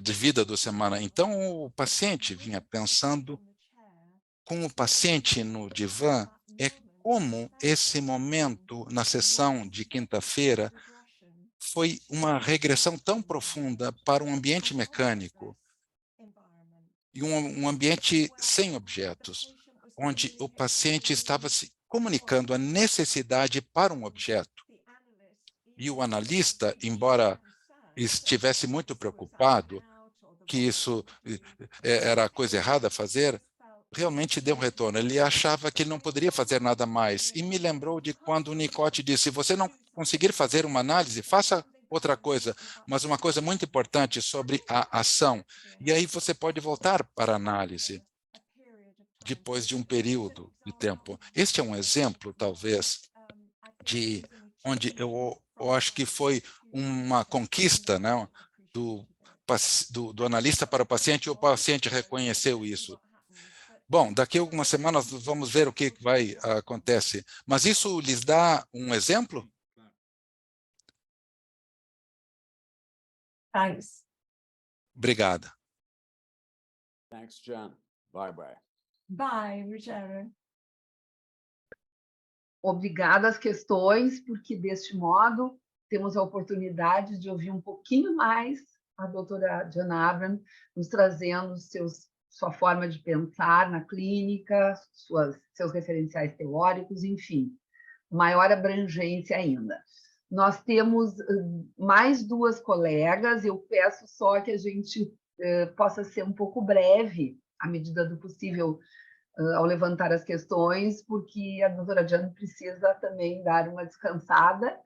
de vida da semana. Então, o paciente vinha pensando, com o paciente no divã, é como esse momento na sessão de quinta-feira foi uma regressão tão profunda para um ambiente mecânico e um ambiente sem objetos, onde o paciente estava se comunicando a necessidade para um objeto. E o analista, embora estivesse muito preocupado que isso era a coisa errada a fazer, realmente deu um retorno. Ele achava que ele não poderia fazer nada mais. E me lembrou de quando o Nicote disse, se você não conseguir fazer uma análise, faça outra coisa, mas uma coisa muito importante sobre a ação. E aí você pode voltar para a análise depois de um período de tempo. Este é um exemplo, talvez, de onde eu acho que foi uma conquista, né, do analista para o paciente, e o paciente reconheceu isso. Bom, daqui a algumas semanas vamos ver o que vai acontecer. Mas isso lhes dá um exemplo? Thanks. Obrigada. Thanks, John. Bye-bye. Bye, Rogério. Obrigada às questões, porque deste modo temos a oportunidade de ouvir um pouquinho mais a doutora Diana Abram, nos trazendo sua forma de pensar na clínica, seus referenciais teóricos, enfim, maior abrangência ainda. Nós temos mais 2 colegas, eu peço só que a gente possa ser um pouco breve, à medida do possível, ao levantar as questões, porque a doutora Diana precisa também dar uma descansada,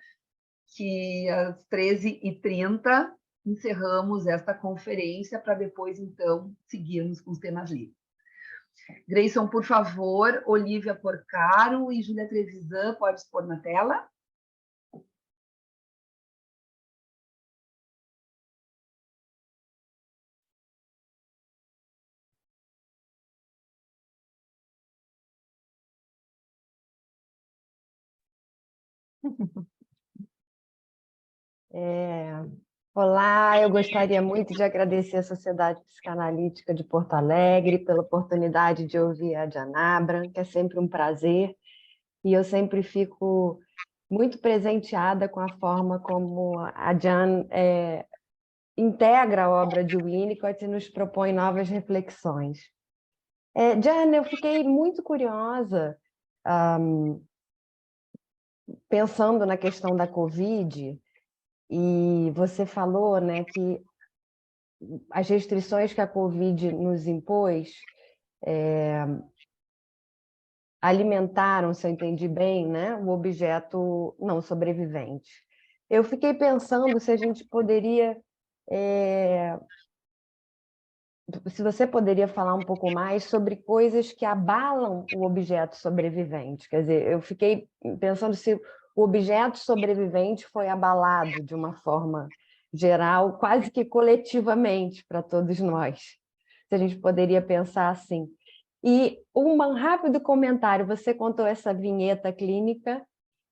que às 13h30 encerramos esta conferência para depois, então, seguirmos com os temas livres. Grayson, por favor, Olivia Porcaro e Júlia Trevisan, pode expor na tela? Olá, eu gostaria muito de agradecer à Sociedade Psicanalítica de Porto Alegre pela oportunidade de ouvir a Janabra, que é sempre um prazer, e eu sempre fico muito presenteada com a forma como a Jan integra a obra de Winnicott e nos propõe novas reflexões. Jan, eu fiquei muito curiosa, pensando na questão da Covid, e você falou, né, que as restrições que a Covid nos impôs alimentaram, se eu entendi bem, né, o objeto não sobrevivente. Eu fiquei pensando se a gente poderia, se você poderia falar um pouco mais sobre coisas que abalam o objeto sobrevivente. Quer dizer, eu fiquei pensando se o objeto sobrevivente foi abalado de uma forma geral, quase que coletivamente para todos nós. Se a gente poderia pensar assim. E um rápido comentário, você contou essa vinheta clínica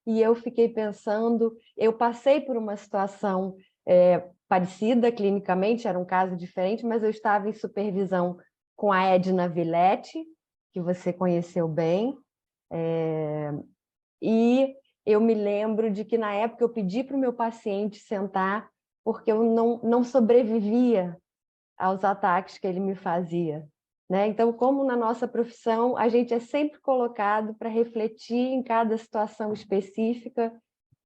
e eu fiquei pensando, eu passei por uma situação parecida clinicamente, era um caso diferente, mas eu estava em supervisão com a Edna Villetti, que você conheceu bem, e eu me lembro de que na época eu pedi para o meu paciente sentar, porque eu não sobrevivia aos ataques que ele me fazia. Né? Então, como na nossa profissão, a gente é sempre colocado para refletir em cada situação específica,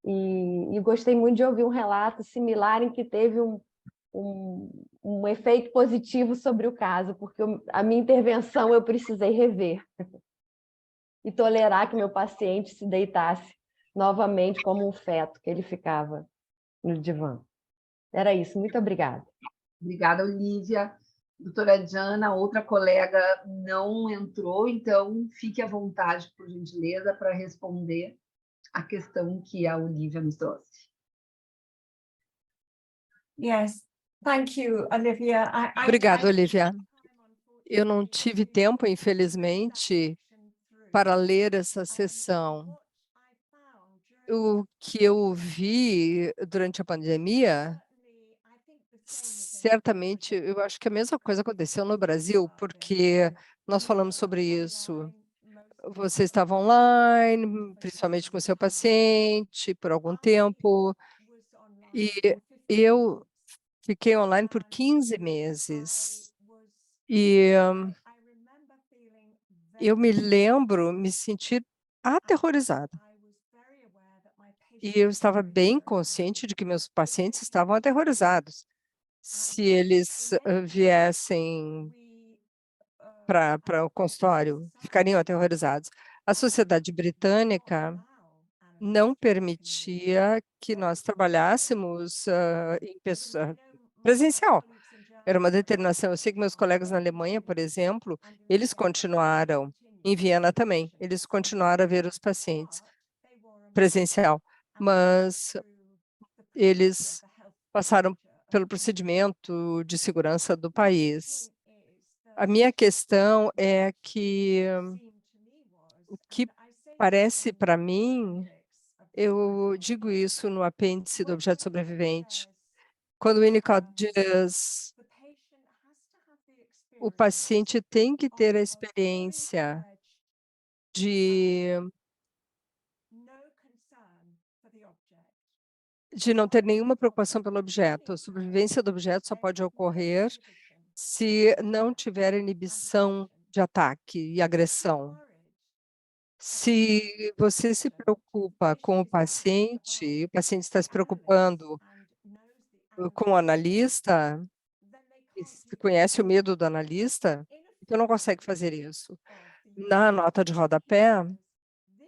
e gostei muito de ouvir um relato similar em que teve um efeito positivo sobre o caso, porque a minha intervenção eu precisei rever e tolerar que meu paciente se deitasse novamente como um feto, que ele ficava no divã. Era isso, muito obrigada. Obrigada, Olívia. Doutora Jana, outra colega não entrou, então fique à vontade, por gentileza, para responder a questão que a Olívia nos trouxe. Yes, thank you, Olivia. Obrigada, Olivia. Eu não tive tempo, infelizmente, para ler essa sessão. O que eu vi durante a pandemia, certamente, eu acho que a mesma coisa aconteceu no Brasil, porque nós falamos sobre isso. Você estava online, principalmente com seu paciente, por algum tempo, e eu fiquei online por 15 meses. E eu me lembro me sentir aterrorizada. E eu estava bem consciente de que meus pacientes estavam aterrorizados. Se eles viessem para o consultório, ficariam aterrorizados. A Sociedade Britânica não permitia que nós trabalhássemos presencial. Era uma determinação. Eu sei que meus colegas na Alemanha, por exemplo, eles continuaram, em Viena também, eles continuaram a ver os pacientes presencial, mas eles passaram pelo procedimento de segurança do país. A minha questão é que o que parece para mim, eu digo isso no apêndice do objeto sobrevivente, quando o Winnicott diz o paciente tem que ter a experiência de não ter nenhuma preocupação pelo objeto. A sobrevivência do objeto só pode ocorrer se não tiver inibição de ataque e agressão. Se você se preocupa com o paciente está se preocupando com o analista, e se conhece o medo do analista, então não consegue fazer isso. Na nota de rodapé,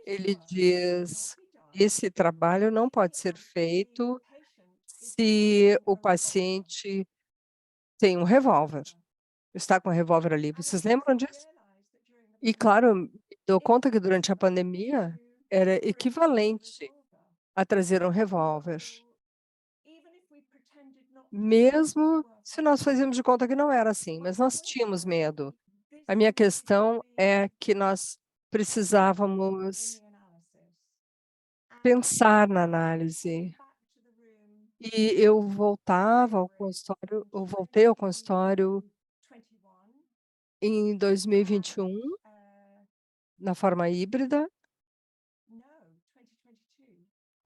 ele diz: esse trabalho não pode ser feito se o paciente tem um revólver, está com um revólver ali. Vocês lembram disso? E, claro, me dou conta que durante a pandemia era equivalente a trazer um revólver. Mesmo se nós fazíamos de conta que não era assim, mas nós tínhamos medo. A minha questão é que nós precisávamos pensar na análise E eu voltava ao consultório, eu voltei ao consultório em 2021, na forma híbrida.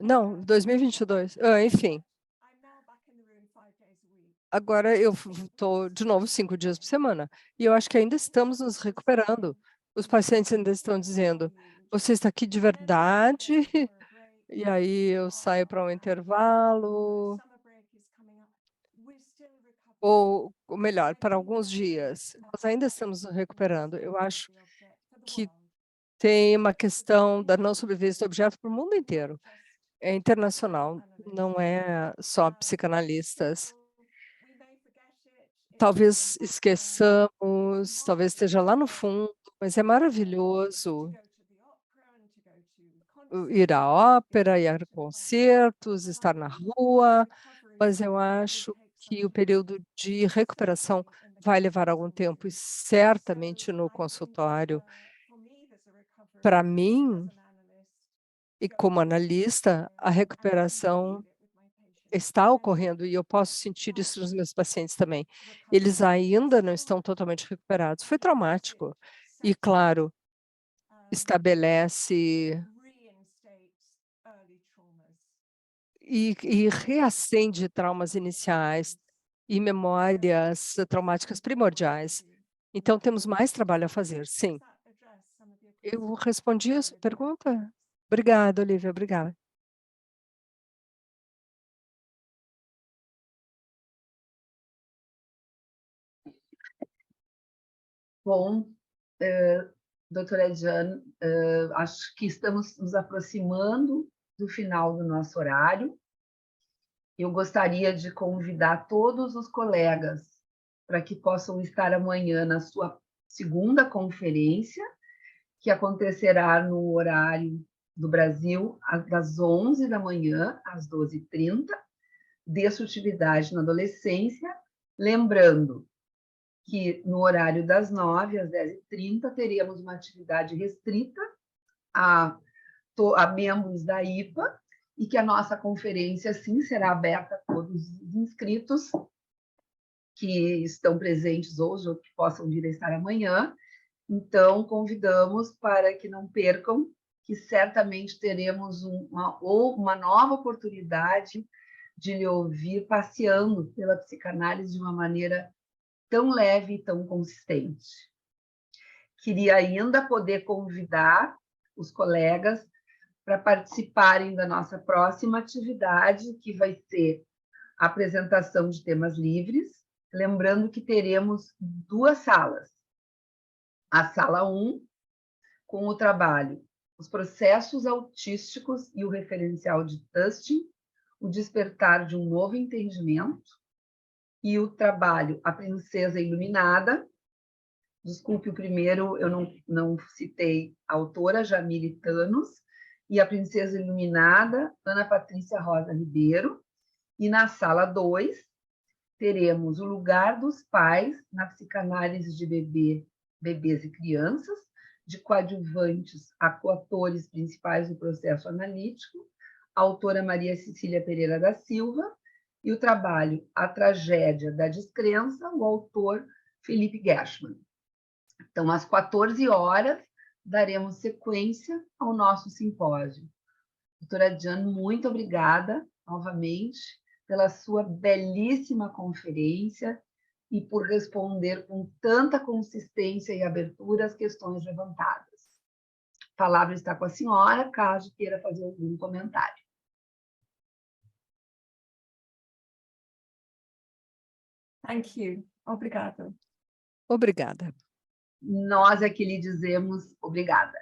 Não, 2022. Enfim. Agora eu estou de novo 5 dias por semana. E eu acho que ainda estamos nos recuperando. Os pacientes ainda estão dizendo, você está aqui de verdade? E aí eu saio para um intervalo. Ou melhor, para alguns dias. Nós ainda estamos nos recuperando. Eu acho que tem uma questão da não sobrevivência do objeto para o mundo inteiro. É internacional, não é só psicanalistas. Talvez esqueçamos, talvez esteja lá no fundo, mas é maravilhoso ir à ópera, ir a concertos, estar na rua, mas eu acho que o período de recuperação vai levar algum tempo, e certamente no consultório, para mim, e como analista, a recuperação está ocorrendo e eu posso sentir isso nos meus pacientes também. Eles ainda não estão totalmente recuperados. Foi traumático. E, claro, estabelece e reacende traumas iniciais e memórias traumáticas primordiais. Então, temos mais trabalho a fazer, sim. Eu respondi a sua pergunta? Obrigada, Olivia, obrigada. Bom, doutora Jane, acho que estamos nos aproximando do final do nosso horário. Eu gostaria de convidar todos os colegas para que possam estar amanhã na sua segunda conferência, que acontecerá no horário do Brasil, das 11 da manhã às 12h30, Destrutividade na Adolescência, lembrando que no horário das 9 às 10h30 teremos uma atividade restrita a membros da IPA, e que a nossa conferência, sim, será aberta a todos os inscritos que estão presentes hoje ou que possam vir a estar amanhã. Então, convidamos para que não percam, que certamente teremos uma nova oportunidade de lhe ouvir passeando pela psicanálise de uma maneira tão leve e tão consistente. Queria ainda poder convidar os colegas para participarem da nossa próxima atividade, que vai ser a apresentação de temas livres, lembrando que teremos 2 salas. A sala 1, com o trabalho Os Processos Autísticos e o Referencial de Tustin, o Despertar de um Novo Entendimento, e o trabalho A Princesa Iluminada. Desculpe, o primeiro eu não citei a autora, Jamile Thanos, e A Princesa Iluminada, Ana Patrícia Rosa Ribeiro. E na sala 2, teremos O Lugar dos Pais na Psicanálise de bebês e crianças, de coadjuvantes a coatores principais do processo analítico, a autora Maria Cecília Pereira da Silva, e o trabalho A Tragédia da Descrença, o autor Felipe Gershman. Então, às 14 horas, daremos sequência ao nosso simpósio. Doutora Jane, muito obrigada, novamente, pela sua belíssima conferência e por responder com tanta consistência e abertura às questões levantadas. A palavra está com a senhora, caso queira fazer algum comentário. Thank you. Obrigada. Obrigada. Nós é que lhe dizemos obrigada.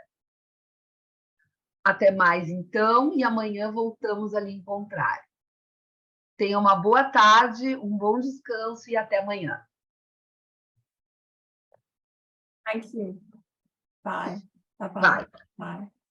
Até mais, então, e amanhã voltamos a lhe encontrar. Tenha uma boa tarde, um bom descanso e até amanhã. Thank you. Bye. Bye-bye. Bye. Bye.